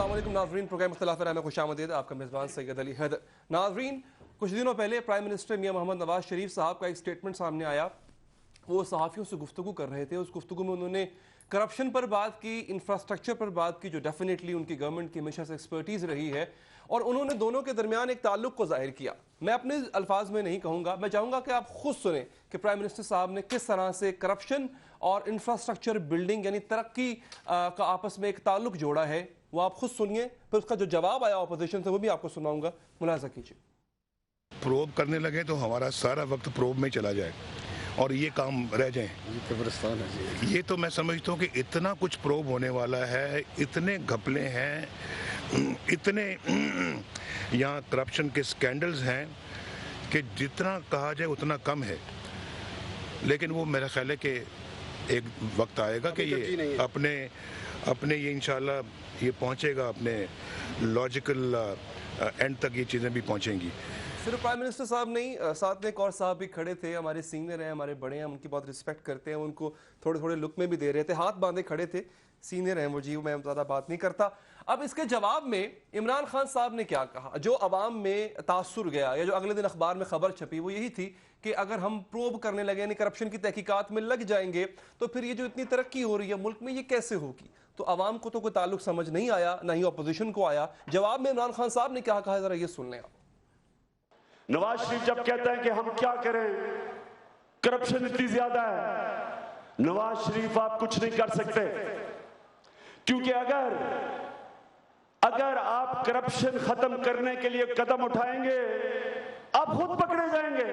अस्सलाम वालेकुम नाज़रीन, प्रोग्राम मुख्तलिफ में खुशामदीद। आपका मेज़बान सैयद अली हैदर। नाज़रीन, कुछ दिनों पहले प्राइम मिनिस्टर मियां मोहम्मद नवाज शरीफ साहब का एक स्टेटमेंट सामने आया। वो सहाफ़ियों से गुफ्तगू कर रहे थे। उस गुफ्तगू में उन्होंने करप्शन पर बात की, इंफ्रास्ट्रक्चर पर बात की, जो डेफिनेटली उनकी गवर्नमेंट की हमेशा से एक्सपर्टीज़ रही है, और उन्होंने दोनों के दरमियान एक ताल्लुक़ को ज़ाहिर किया। मैं अपने अल्फाज में नहीं कहूँगा, मैं चाहूँगा कि आप खुद सुने कि प्राइम मिनिस्टर साहब ने किस तरह से करप्शन और इंफ्रास्ट्रक्चर बिल्डिंग यानी तरक्की का आपस में एक ताल्लुक़ जोड़ा है। वो आप खुद सुनिए, फिर उसका जो जवाब आया अपोजिशन से वो भी आपको सुनाऊंगा, मुलाजा कीजिए। प्रोब करने लगे तो हमारा सारा वक्त प्रोब में चला जाए और ये काम रह जाए। कब्रिस्तान है जी। ये तो मैं समझता हूँ कि इतना कुछ प्रोब होने वाला है, इतने घपले हैं, इतने यहाँ करप्शन के स्कैंडल्स हैं कि जितना कहा जाए उतना कम है। लेकिन वो मेरा ख्याल है कि एक वक्त आएगा कि ये अपने ये इंशाल्लाह ये पहुँचेगा, अपने लॉजिकल एंड तक ये चीज़ें भी पहुँचेंगी। सिर्फ प्राइम मिनिस्टर साहब नहीं, साथ में एक और साहब भी खड़े थे, हमारे सीनियर हैं, हमारे बड़े हैं, उनकी बहुत रिस्पेक्ट करते हैं, उनको थोड़े थोड़े लुक में भी दे रहे थे, हाथ बांधे खड़े थे, सीनियर हैं वो जी, मैं ज़्यादा बात नहीं करता। अब इसके जवाब में इमरान खान साहब ने क्या कहा, जो अवाम में तासुर गया या जो अगले दिन अखबार में खबर छपी, वो यही थी कि अगर हम प्रोब करने लगे यानी करप्शन की तहकीकात में लग जाएंगे तो फिर ये जो इतनी तरक्की हो रही है मुल्क में, ये कैसे होगी। तो अवाम को तो कोई ताल्लुक समझ नहीं आया, ना ही अपोजिशन को आया। जवाब में इमरान खान साहब ने क्या कहा, जरा ये सुन लें आप। नवाज शरीफ जब कहते हैं कि हम क्या करें, करप्शन इतनी ज्यादा है, नवाज शरीफ आप कुछ नहीं कर सकते, क्योंकि अगर आप करप्शन खत्म करने के लिए कदम उठाएंगे आप खुद पकड़े जाएंगे।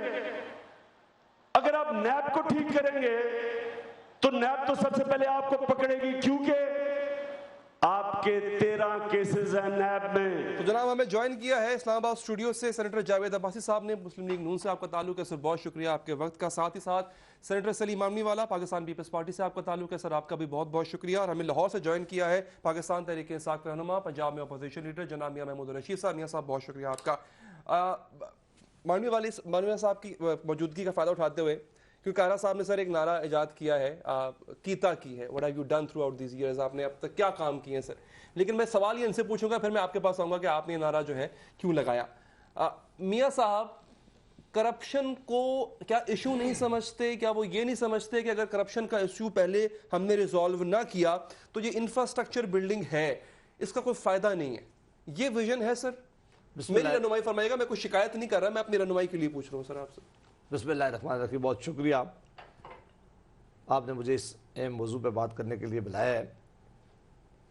अगर आप नैब को ठीक करेंगे तो नैब तो सबसे पहले आपको पकड़ेगी, क्योंकि आपके 13 केसेस हैं नैब में। तो जनाब, हमें ज्वाइन किया है इस्लामाबाद स्टूडियो से सेनेटर जावेद अब्बासी साहब ने। मुस्लिम लीग नून से आपका ताल्लुक है सर, बहुत शुक्रिया आपके वक्त का। साथ ही साथ सेनेटर सलीम आमनी वाला पाकिस्तान पीपल्स पार्टी से आपका ताल्लुक है सर, आपका भी बहुत बहुत शुक्रिया। और हमें लाहौर से ज्वाइन किया है पाकिस्तान तहरीक इंसाफ के रहनुमा, पंजाब में अपोजिशन लीडर जनाब मियां महमूद रशीद साहब। मियां साहब बहुत शुक्रिया आपका। मानवी साहब की मौजूदगी का फ़ायदा उठाते हुए, क्योंकि कारा साहब ने सर एक नारा इजाद किया है, कीता की है, what have you done through out these years, आपने अब तक क्या काम किए हैं सर। लेकिन मैं सवाल ये इनसे पूछूंगा, फिर मैं आपके पास आऊँगा कि आपने ये नारा जो है क्यों लगाया। मियाँ साहब, करप्शन को क्या इशू नहीं समझते, क्या वो ये नहीं समझते कि अगर करप्शन का इशू पहले हमने रिजॉल्व ना किया तो ये इंफ्रास्ट्रक्चर बिल्डिंग है इसका कोई फ़ायदा नहीं है? ये विजन है सर? मेरी रहनुमाई फरमाइएगा, मैं कोई शिकायत नहीं कर रहा, मैं अपनी रहनुमाई के लिए पूछ रहा हूँ सर आपसे। बिस्मिल्लाहिर्रहमानिर्रहीम, बहुत शुक्रिया, आपने मुझे इस अहम मौजू पर बात करने के लिए बुलाया है।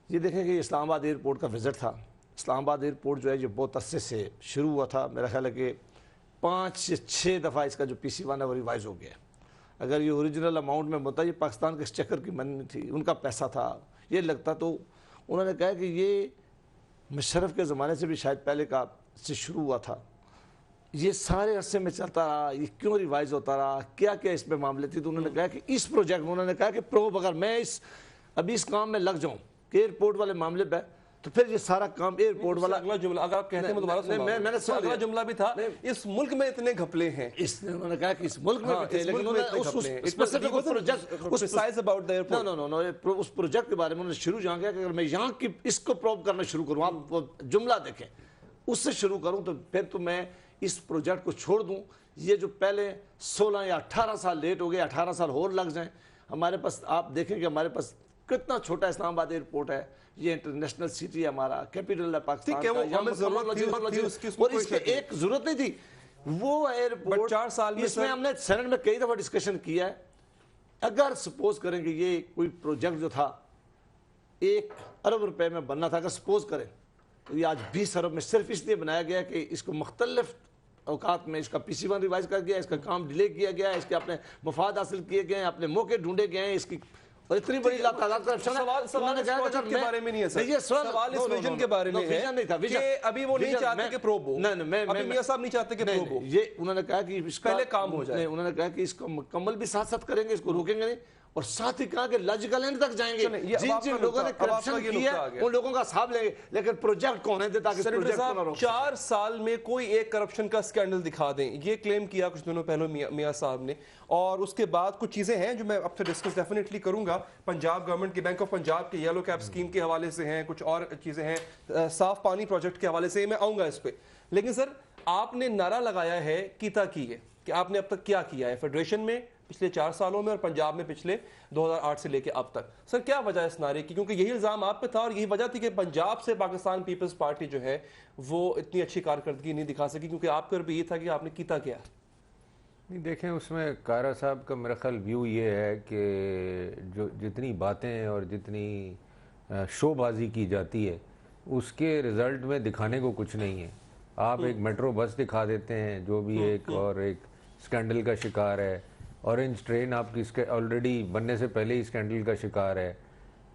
ये देखें कि इस्लामाबाद एयरपोर्ट का विज़िट था। इस्लामाबाद एयरपोर्ट जो है ये बहुत अरसे से शुरू हुआ था, मेरा ख्याल है कि 5 से 6 दफ़ा इसका जो PC1 है वो रिवाइज़ हो गया। अगर ये ओरिजिनल अमाउंट में होता, ये पाकिस्तान के एक्सचेकर की मनी थी, उनका पैसा था, ये लगता। तो उन्होंने कहा कि ये मुशर्रफ के ज़माने से भी शायद पहले का से शुरू हुआ था, ये सारे अरसे में चलता रहा, ये क्यों रिवाइज होता रहा, क्या क्या इसमें मामले थे। तो उन्होंने कहा कि इस प्रोजेक्ट में उन्होंने कहा कि प्रोब अगर मैं अभी इस काम में लग जाऊं कि एयरपोर्ट वाले मामले पे, तो फिर ये सारा काम एयरपोर्ट वाला। अगला जुमला अगर आप कहते हैं दोबारा मैंने अगला जुमला भी था, इस मुल्क में इतने घपले हैं। इसने उन्होंने कहा कि इस मुल्क में भी थे, लेकिन उस प्रोजेक्ट के बारे में उन्होंने शुरू जहाँ किया कि अगर मैं यहाँ की इसको प्रोब करना शुरू करूँ, आप जुमला देखें, उससे शुरू करूँ तो फिर तो मैं इस प्रोजेक्ट को छोड़ दूं। ये जो पहले 16 या 18 साल लेट हो गए, 18 साल और लग जाएं। हमारे पास आप देखें कि हमारे पास कितना छोटा इस्लामाबाद एयरपोर्ट है, ये इंटरनेशनल सिटी है, हमारा कैपिटल है पाकिस्तान का, और इसकी एक जरूरत नहीं थी। वो एयरपोर्ट 4 साल में इसमें हमने सेनेट में कई दफा डिस्कशन किया है। अगर सपोज करें कि ये कोई प्रोजेक्ट जो था 1 अरब रुपए में बनना था, अगर सपोज करें तो ये आज 20 अरब में सिर्फ इसलिए बनाया गया कि इसको मुख्तलिफ औकात में इसका PC1 रिवाइज कर गया, इसका काम डिले किया गया, इसके अपने मफाद हासिल किए गए हैं, अपने मौके ढूंढे गए हैं, इसकी और इतनी बड़ी तादाद करप्शन है। सवाल के बारे में नहीं है सर, ये सवाल इस विजन के बारे में है कि अभी वो नहीं चाहते कि प्रोब हो। नहीं, अभी मियां साहब नहीं चाहते कि प्रोब हो। ये उन्होंने कहा कि पहले काम हो जाए। उन्होंने कहा कि इसको मुकम्मल भी साथ साथ करेंगे, इसको रोकेंगे नहीं, اور ساتھ ہی کہا کہ لاجیکل اینڈ تک جائیں گے. یہ جن جن لوگوں نے کرپشن کیا ہے ان لوگوں کا حساب لیں گے, لیکن پروجیکٹ کون ہے تاکہ پروجیکٹ کو نہ روک. 4 سال میں کوئی ایک کرپشن کا سکینڈل دکھا دیں, یہ کلیم کیا کچھ دنوں پہلے میاں صاحب نے. اور اس کے بعد کچھ چیزیں ہیں جو میں اب سے ڈسکس ڈیفینیٹلی کروں گا. پنجاب گورنمنٹ کی, بینک آف پنجاب کے یلو کیپ اسکیم کے حوالے سے ہیں, کچھ اور چیزیں ہیں, صاف پانی پروجیکٹ کے حوالے سے, میں آؤں گا اس پہ. لیکن سر آپ نے نعرہ لگایا ہے کیتا کی ہے کہ آپ نے اب تک کیا کیا ہے فیڈریشن میں پچھلے 4 سالوں میں اور پنجاب میں پچھلے 2008 سے لے کے اب تک. سر کیا وجہ ہے اس نعرے کی؟ کیونکہ یہی الزام آپ پہ تھا اور یہی وجہ تھی کہ پنجاب سے پاکستان پیپلز پارٹی جو ہے وہ اتنی اچھی کارکردگی نہیں دکھا سکی, کیونکہ آپ کا بھی یہ تھا کہ آپ نے کیتا کیا. نہیں دیکھیں, اس میں کارا صاحب کا میرا خیال ویو یہ ہے کہ جو جتنی باتیں اور جتنی شو بازی کی جاتی ہے اس کے رزلٹ میں دکھانے کو کچھ نہیں ہے. آپ ایک میٹرو بس دکھا دیتے ہیں جو بھی ایک اور ایک سکینڈل کا شکار ہے. اورنج ٹرین آپ کی آلریڈی بننے سے پہلے ہی سکینڈل کا شکار ہے.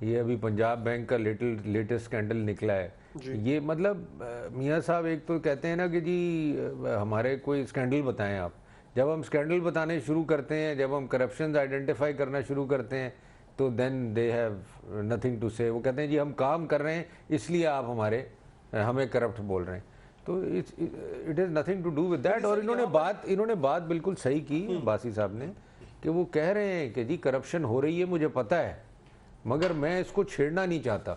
یہ ابھی پنجاب بینک کا لیٹسٹ سکینڈل نکلا ہے. یہ مطلب میاں صاحب ایک تو کہتے ہیں نا کہ جی ہمارے کوئی سکینڈل بتائیں آپ. جب ہم سکینڈل بتانے شروع کرتے ہیں, جب ہم کرپشنز آئیڈینٹیفائی کرنا شروع کرتے ہیں تو دین دے ہیو نتھنگ ٹو سے. وہ کہتے ہیں جی ہم کام کر رہے ہیں اس لیے آپ ہمیں کرپٹ بول رہے ہیں. تو it is nothing to do with that. اور انہوں نے بات بالکل صحیح کی باسی صاحب نے کہ وہ کہہ رہے ہیں کہ جی کرپشن ہو رہی ہے مجھے پتہ ہے مگر میں اس کو چھیڑنا نہیں چاہتا.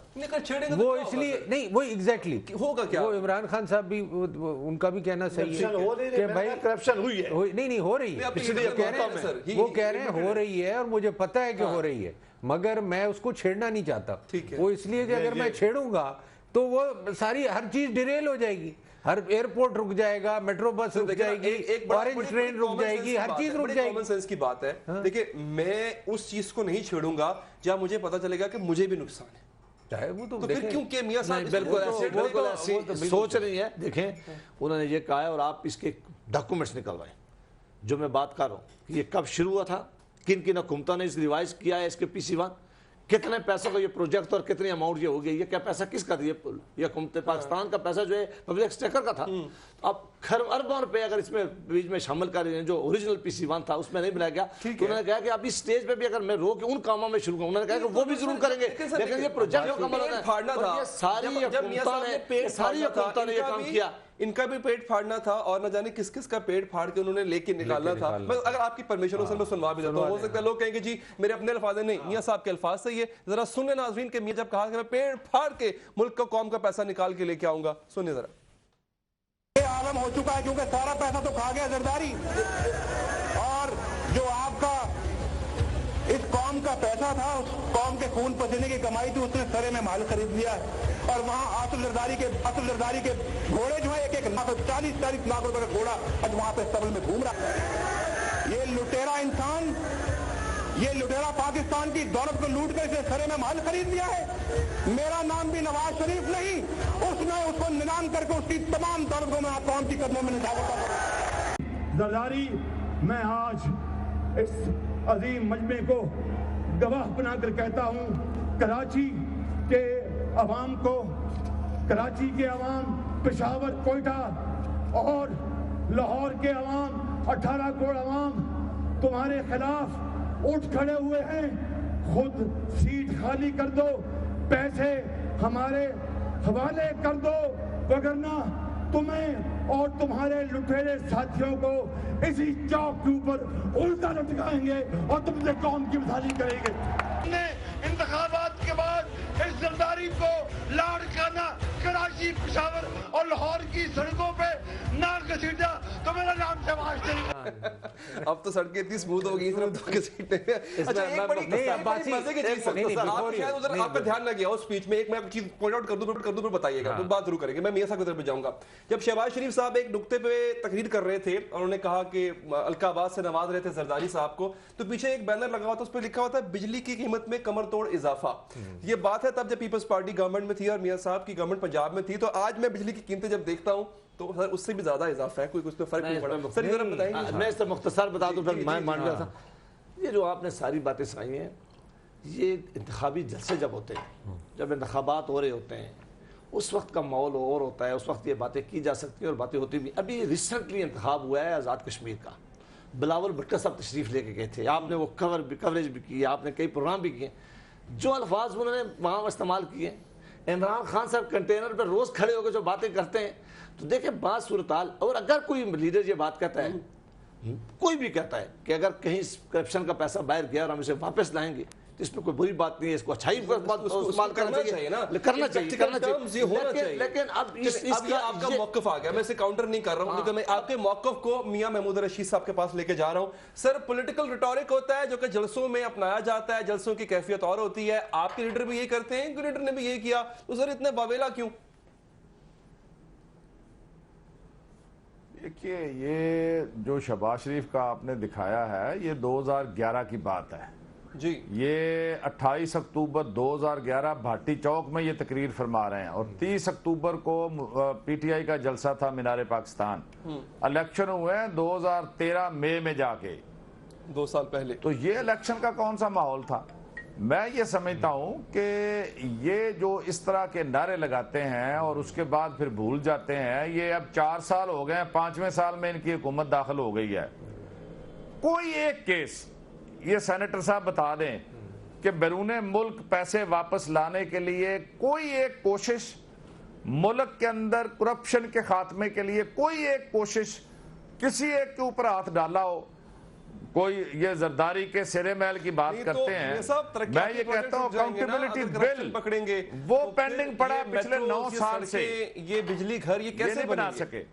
وہ اس لیے نہیں, وہ ایگزیکٹلی ہوگا کیا. وہ عمران خان صاحب بھی ان کا بھی کہنا صحیح ہے کہ بھائی کرپشن ہوئی ہے. نہیں ہو رہی ہے, وہ کہہ رہے ہیں ہو رہی ہے اور مجھے پتہ ہے کہ ہو رہی ہے مگر میں اس کو چھیڑنا نہیں چاہتا. وہ اس لیے کہ اگر میں چھیڑوں گا تو وہ ساری ہر چیز ڈیریل ہو جائے گی. ہر ایئرپورٹ رک جائے گا, میٹرو بس رک جائے گی, اورنج ٹرین رک جائے گی, ہر چیز رک جائے گی. کامن سینس کی بات ہے. دیکھیں میں اس چیز کو نہیں چھیڑوں گا جہاں مجھے پتا چلے گا کہ مجھے بھی نقصان ہے. چاہے وہ تو پھر کیونکہ میاں صاحب بالکل ایسی سوچ نہیں ہے. دیکھیں انہوں نے یہ کہا ہے اور آپ اس کے ڈاکومنٹس نکلوائیں. جو میں بات کر رہا ہوں کہ یہ کب شروع ہوا تھا, کن کن حکومتوں نے اس ریوائز کیا ہے, اس کے PC1 کتنے پیسوں کا یہ پروجیکٹ اور کتنی اماؤنٹ یہ ہو گئی, یہ کیا پیسہ کس کا دیا. یہ حکومت پاکستان کا پیسہ جو ہے پبلک اسٹیکر کا تھا. اب اربوں روپے اگر اس میں بیچ میں شامل کر رہے ہیں جو اوریجنل PC1 تھا اس میں نہیں بلایا گیا تو انہوں نے کہا کہ اب اس سٹیج پہ بھی اگر میں رو کے ان کاموں میں شروع کروں, انہوں نے کہا کہ وہ بھی ضرور کریں گے لیکن یہ پروجیکٹ مکمل ہونا ہے. یہ ساری حکومتوں نے یہ کام کیا. ان کا بھی پیٹ پھاڑنا تھا اور نہ جانے کس کس کا پیٹ پھاڑ کے انہوں نے لے کے نکالنا تھا. اگر آپ کی پرمیشن ہو سر میں سنوا بھی دیتا ہوں. ہو سکتا ہے لوگ کہیں گے جی میرے اپنے الفاظ ہیں, نہیں میاں صاحب کے الفاظ صحیح ہے. ذرا سنیں ناظرین کہ میاں جب کہا کہ میں پیٹ پھاڑ کے ملک کا قوم کا پیسہ نکال کے لے کے آؤں گا, سنیں ذرا. یہ عالم ہو چکا ہے کیونکہ سارا پیسہ تو کھا گیا زرداری, اور جو آپ کا اس قوم کا پیسہ تھا, اس قوم کے خون پسینے کی کمائی تھی, اس نے سرے میں مال خرید لیا ہے. اور وہاں اصل زرداری کے گھوڑے جو ہے 1 لاکھ 40 لاکھ روپے کا گھوڑا آج وہاں پہ استبل میں گھوم رہا ہے. یہ لٹیرا انسان, یہ لٹیرا پاکستان کی دولت کو لوٹ کر اسے سرے میں مال خرید لیا ہے. میرا نام بھی نواز شریف نہیں, اس نے اس کو نیلام کر کے اس کی تمام دولت کو میں قوم کی قدموں میں نچھاور کرتا ہوں. زرداری میں آج اس عظیم مجمع کو گواہ بنا کر کہتا ہوں, کراچی کے عوام کو, کراچی کے عوام, پشاور, کوئٹہ اور لاہور کے عوام, 18 کروڑ عوام تمہارے خلاف اٹھ کھڑے ہوئے ہیں. خود سیٹ خالی کر دو, پیسے ہمارے حوالے کر دو, وگرنہ تمہیں اور تمہارے لٹیرے ساتھیوں کو اسی چوک کے اوپر الٹا لٹکائیں گے اور تم سے قوم کی مثالی کریں گے. انتخابات کے بعد اس زرداری کو لاڑ کرنا, کراچی, پشاور اور لاہور کی سڑکوں پہ نہ گھسیٹا تو میرا نام شہباز شریف. اب تو سڑکیں اتنی سموتھ ہو گئی صرف 2 گھسیٹنے میں. اچھا ایک بڑی مزے کی چیز آپ کا دھیان نہ گیا اس اسپیچ میں, ایک میں چیز پوائنٹ آؤٹ کر دوں پھر بتائیے گا, پھر بات ضرور کریں گے. میں میاں صاحب کی طرف جاؤں گا. جب شہباز شریف صاحب ایک نقطے پہ تقریر کر رہے تھے اور انہوں نے کہا کہ القا آباد سے نواز رہے تھے زرداری صاحب کو, تو پیچھے ایک بینر لگا ہوا تھا, اس پہ لکھا ہوا تھا بجلی کی قیمت میں کمر توڑ اضافہ. یہ بات ہے تب جب پیپلز پارٹی گورنمنٹ میں تھی اور میاں صاحب کی گورنمنٹ پنجاب میں تھی. تو آج میں بجلی کی قیمتیں جب دیکھتا ہوں تو سر اس سے بھی زیادہ اضافہ ہے, کوئی اس پہ فرق نہیں پڑا. سر ذرا بتائیں گے. میں اس سے مختصر بتا دوں پھر میں مان گیا تھا. یہ جو آپ نے ساری باتیں سنائی ہیں, یہ انتخابی جلسے جب ہوتے ہیں, جب انتخابات ہو رہے ہوتے ہیں, اس وقت کا ماحول اور ہوتا ہے, اس وقت یہ باتیں کی جا سکتی ہیں اور باتیں ہوتی بھی. ابھی ریسنٹلی انتخاب ہوا ہے آزاد کشمیر کا, بلاول بھٹو صاحب تشریف لے کے گئے تھے، آپ نے وہ کوریج بھی کی، آپ نے کئی پروگرام بھی کیے، جو الفاظ انہوں نے وہاں استعمال کیے. عمران خان صاحب کنٹینر پہ روز کھڑے ہو کے جو باتیں کرتے ہیں، تو دیکھیں بات صورتحال. اور اگر کوئی لیڈر یہ بات کہتا ہے، کوئی بھی کہتا ہے کہ اگر کہیں کرپشن کا پیسہ باہر گیا اور ہم اسے واپس لائیں گے تو اس میں کوئی بری بات نہیں ہے، اس کو اچھائی استعمال کرنا چاہیے، کرنا چاہیے. لیکن اب آپ کا موقف آ گیا، میں اسے کاؤنٹر نہیں کر رہا ہوں، لیکن میں آپ کے موقف کو میاں محمود رشید صاحب کے پاس لے کے جا رہا ہوں. سر، پولیٹیکل ریٹورک ہوتا ہے جو کہ جلسوں میں اپنایا جاتا ہے، جلسوں کی کیفیت اور ہوتی ہے. آپ کے لیڈر بھی یہ کرتے ہیں، لیڈر نے بھی یہ کیا، تو سر اتنے باویلا کیوں؟ دیکھیے، یہ جو شہباز شریف کا آپ نے دکھایا ہے یہ 2011 کی بات ہے جی. یہ 28 اکتوبر 2011 بھاٹی چوک میں یہ تقریر فرما رہے ہیں، اور 30 اکتوبر کو پی ٹی آئی کا جلسہ تھا مینار پاکستان. الیکشن ہوئے ہیں 2013 مئی میں جا کے، 2 سال پہلے. تو یہ الیکشن کا کون سا ماحول تھا؟ میں یہ سمجھتا ہوں کہ یہ جو اس طرح کے نعرے لگاتے ہیں اور اس کے بعد پھر بھول جاتے ہیں، یہ اب 4 سال ہو گئے ہیں، 5ویں سال میں ان کی حکومت داخل ہو گئی ہے. کوئی ایک کیس یہ سینیٹر صاحب بتا دیں کہ بیرون ملک پیسے واپس لانے کے لیے کوئی ایک کوشش، ملک کے اندر کرپشن کے خاتمے کے لیے کوئی ایک کوشش کسی ایک کے اوپر ہاتھ ڈالا ہو؟ کوئی یہ زرداری کے سرے محل کی بات کرتے ہیں. میں یہ کہتا ہوں اکاؤنٹیبلٹی بل پکڑیں گے، وہ پینڈنگ پڑا پچھلے 9 سال سے، یہ بجلی گھر یہ کیسے بنا سکے؟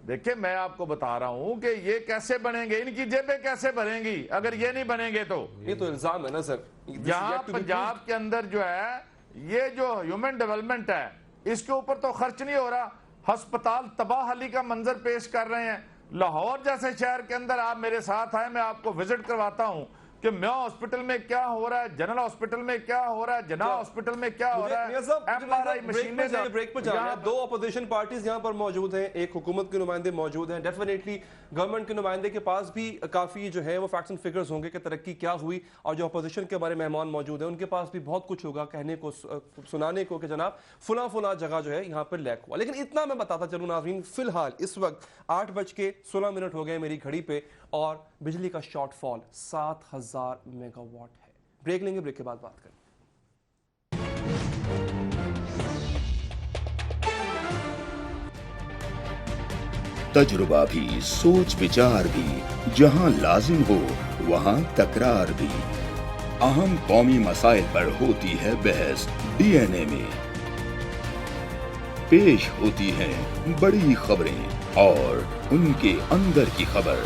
دیکھیں، میں آپ کو بتا رہا ہوں کہ یہ کیسے بنیں گے، ان کی جیبیں کیسے بھریں گی اگر یہ نہیں بنیں گے تو؟ یہ تو الزام ہے نا سر. یہاں پنجاب کے اندر جو ہے یہ جو ہیومن ڈیولپمنٹ ہے اس کے اوپر تو خرچ نہیں ہو رہا. ہسپتال تباہ حالی کا منظر پیش کر رہے ہیں. لاہور جیسے شہر کے اندر آپ میرے ساتھ آئے، میں آپ کو وزٹ کرواتا ہوں کہ میو ہاسپٹل میں کیا ہو رہا ہے، جنرل ہاسپٹل میں کیا ہو رہا ہے، جناح ہاسپٹل میں کیا ہو رہا ہے. بریک پر جانا ہے. 2 اپوزیشن پارٹیز یہاں پر موجود ہیں، ایک حکومت کے نمائندے موجود ہیں. ڈیفینیٹلی گورنمنٹ کے نمائندے کے پاس بھی کافی جو ہے وہ فیکٹس اینڈ فگرز ہوں گے کہ ترقی کیا ہوئی، اور جو اپوزیشن کے ہمارے مہمان موجود ہیں ان کے پاس بھی بہت کچھ ہوگا کہنے کو، سنانے کو کہ جناب فلاں جگہ جو ہے یہاں پر لیک ہوا. لیکن اتنا میں بتاتا چلوں ناظرین، فی الحال اس وقت 8:16 ہو گئے میری گھڑی پہ، اور بجلی کا شارٹ فال 7000 میگا واٹ ہے. بریک لیں گے، بریک کے بعد بات کریں. تجربہ بھی، سوچ وچار بھی، جہاں لازم ہو وہاں تکرار بھی. اہم قومی مسائل پر ہوتی ہے بحث ڈی این اے میں. پیش ہوتی ہیں بڑی خبریں اور ان کے اندر کی خبر.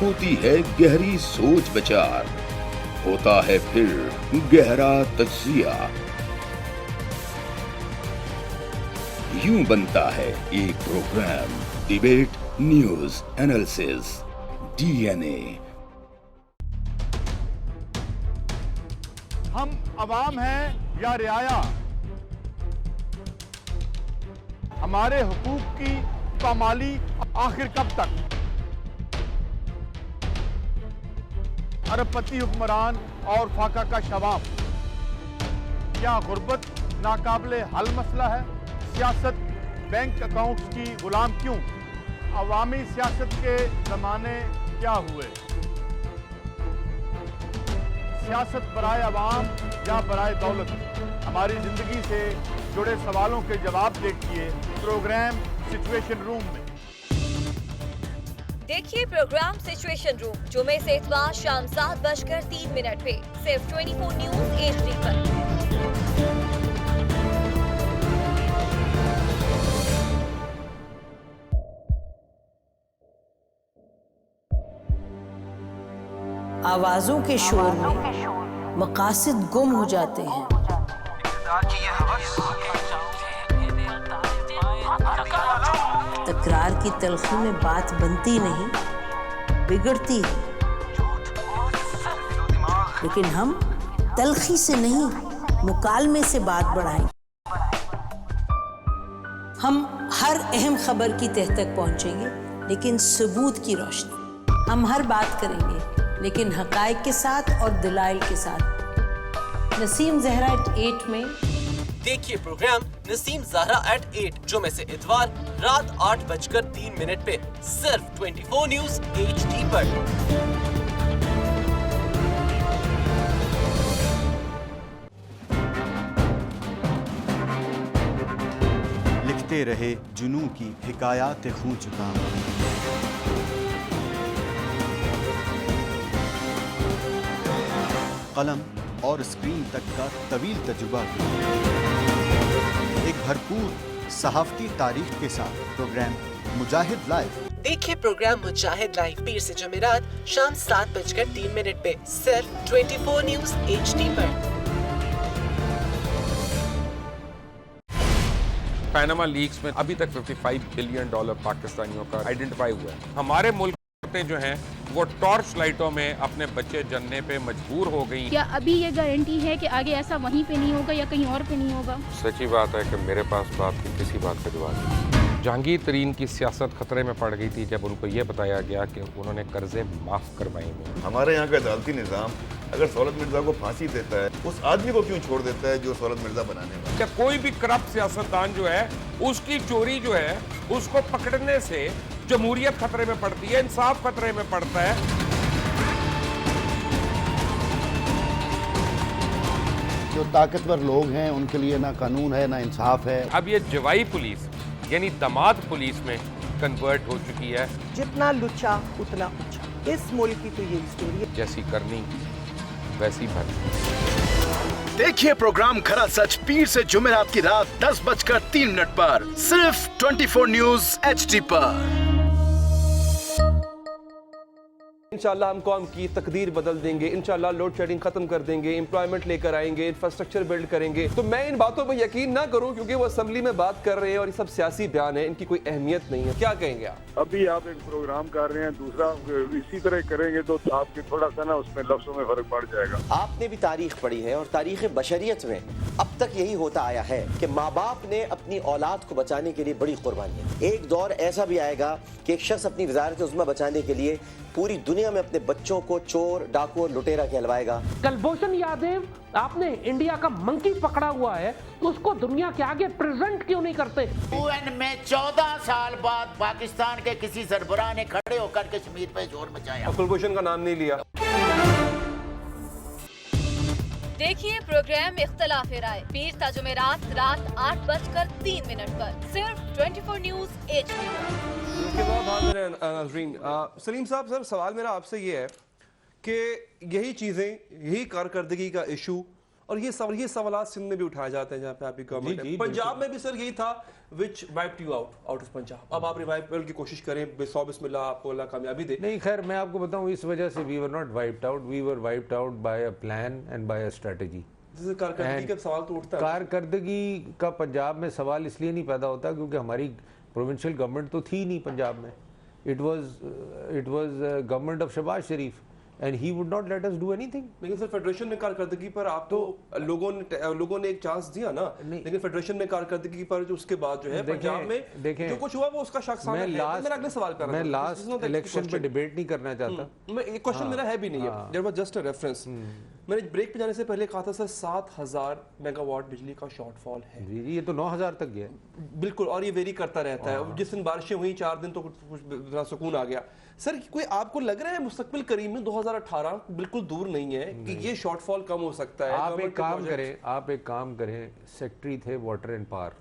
ہوتی ہے گہری سوچ بچار، ہوتا ہے پھر گہرا تجزیہ. یوں بنتا ہے ایک programme debate news analysis D N A. ہم عوام ہیں یا رعایا؟ ہمارے حقوق کی پامالی آخر کب تک؟ ارب پتی حکمران اور فاقہ کا شوام. کیا غربت ناقابل حل مسئلہ ہے؟ سیاست بینک اکاؤنٹس کی غلام کیوں؟ عوامی سیاست کے زمانے کیا ہوئے؟ سیاست برائے عوام یا برائے دولت؟ ہماری زندگی سے جڑے سوالوں کے جواب دیکھیے پروگرام سچویشن روم میں. دیکھیے پروگرام سچویشن روم جمعے سے اتوار شام 7:03 پہ صرف 24 نیوز HD پر. آوازوں کے شور میں مقاصد گم ہو جاتے ہیں. تکرار کی تلخی میں بات بنتی نہیں، بگڑتی ہے. لیکن ہم تلخی سے نہیں، مکالمے سے بات بڑھائیں. ہم ہر اہم خبر کی تہ تک پہنچیں گے لیکن ثبوت کی روشنی. ہم ہر بات کریں گے لیکن حقائق کے ساتھ اور دلائل کے ساتھ. نسیم زہرا 8 میں देखिए प्रोग्राम नसीम ज़हरा @8 जुमे से इतवार रात 8:03 पे सिर्फ 24 न्यूज़ HD पर। लिखते रहे जुनू की हिकायात खूं चुका, कलम और स्क्रीन तक का तवील तजुर्बा, एक भरपूर सहाफ़ती तारीख के साथ प्रोग्राम मुजाहिद लाइव। देखिए प्रोग्राम मुजाहिद लाइव पीर से जुमेरात शाम 7:03 पे सिर्फ 24 न्यूज़ HD पर। पैनामा लीक्स में अभी तक $55 बिलियन पाकिस्तानियों का आइडेंटिफाई हुआ है। हमारे मुल्क जो हैं वो टॉर्च लाइटों में अपने बच्चे जनने पे मजबूर हो गई। क्या अभी ये गारंटी है कि आगे ऐसा वहीं पे नहीं होगा या कहीं और पे नहीं होगा? सच्ची बात है कि मेरे पास बात की किसी बात का जवाब नहीं। जहांगीर तरीन की सियासत खतरे में पड़ गई थी जब उनको ये बताया गया कि उन्होंने कर्जे माफ करवाएंगे। हमारे यहाँ का अदालती निज़ाम अगर सौलत मिर्जा को फांसी देता है, उस आदमी को क्यों छोड़ देता है जो सौलत मिर्जा बनाने वाला? क्या कोई भी करप्ट सियासतदान जो है उसकी चोरी जो है उसको पकड़ने से जमहूरियत खतरे में पड़ती है, इंसाफ खतरे में पड़ता है। जो ताकतवर लोग हैं उनके लिए ना कानून है ना इंसाफ है। अब ये जवाई पुलिस यानी दामाद पुलिस में कन्वर्ट हो चुकी है। जितना लुच्चा उतना ऊंचा, इस मुल्क की तो ये स्टोरी है। जैसी करनी वैसी भरनी। देखिए प्रोग्राम खरा सच पीर से जुमेरात की रात 10:03 पर सिर्फ 24 न्यूज़ HD पर। इंशाल्लाह हम कौम की तकदीर बदल देंगे, इंशाल्लाह लोड शेडिंग खत्म कर देंगे, एम्प्लॉयमेंट लेकर आएंगे, इंफ्रास्ट्रक्चर बिल्ड करेंगे। तो मैं इन बातों पर यकीन ना करूं क्योंकि वो असेंबली में बात कर रहे हैं और ये सब सियासी बयान है, इनकी कोई अहमियत नहीं है। क्या कहेंगे आप? अभी आप एक प्रोग्राम कर रहे हैं, दूसरा इसी तरह करेंगे तो आपके थोड़ा सा ना उसमें लफ्जों में फर्क पड़ जाएगा। आपने भी तारीख पढ़ी है और तारीख बशरियत में अब तक यही होता आया है कि माँ बाप ने अपनी औलाद को बचाने के लिए बड़ी कुर्बानियां। एक दौर ऐसा भी आएगा कि एक शख्स अपनी वजारत उज़्मा बचाने के लिए पूरी दुनिया में अपने बच्चों को चोर, डाकू और लुटेरा कहलवाएगा। कुलभूषण यादव, आपने इंडिया का मंकी पकड़ा हुआ है, उसको दुनिया के आगे प्रेजेंट क्यों नहीं करते? UN में 14 साल बाद पाकिस्तान के किसी सरबराह ने खड़े होकर कश्मीर पे जोर मचाया। कुलभूषण का नाम नहीं लिया। देखिए प्रोग्राम इख्तिलाफ राय पीर ता जुमेरात रात 8:03 पर सिर्फ 24 न्यूज़ HD पर। सलीम साहब, सर सवाल मेरा आपसे ये है कि यही चीजें, यही कारकर्दगी का इशू और ये सवाल सिंध में भी उठाए जाते हैं जहाँ पे आपकी गवर्नमेंट है। पंजाब में भी सर यही था which wiped you out of Punjab. अब आप रिवाइवल की कोशिश करें, बिस्मिल्लाह, आपको अल्लाह कामयाबी दे। नहीं, खैर मैं आपको बताऊं इस वजह से we were not wiped out, we were wiped out by a plan and by a strategy. कारकर्दगी का सवाल तो उठता है। कारकर्दगी का पंजाब में सवाल इसलिए नहीं पैदा होता क्योंकि हमारी प्रोविंशियल गवर्नमेंट तो थी नहीं पंजाब में। It was government of Shahbaz Sharif and he would not let us do anything। लेकिन सर फेडरेशन में कारकर्दगी पर आप तो लोगों ने एक चांस दिया ना, लेकिन फेडरेशन में कारकर्दगी पर जो उसके बाद जो है पंजाब में जो कुछ हुआ वो उसका शक सामने है। मैं अगले सवाल कर रहा हूं, मैं लास्ट इलेक्शन पे डिबेट नहीं करना चाहता। मैं ये क्वेश्चन मेरा है भी नहीं है, there was just a reference. मैंने ब्रेक पे जाने से पहले कहा था सर 7000 मेगावाट बिजली का शॉर्टफॉल है। जी ये तो 9000 तक गया। बिल्कुल, और ये वेरी करता रहता है। जिस दिन बारिशें हुई 4 दिन तो कुछ सुकून आ गया। सर कोई आपको लग रहा है मुस्तकबिल करीब में 2018 बिल्कुल दूर नहीं है कि ये शॉर्टफॉल कम हो सकता है? आप एक काम करें, सेक्रेटरी थे वाटर एंड पावर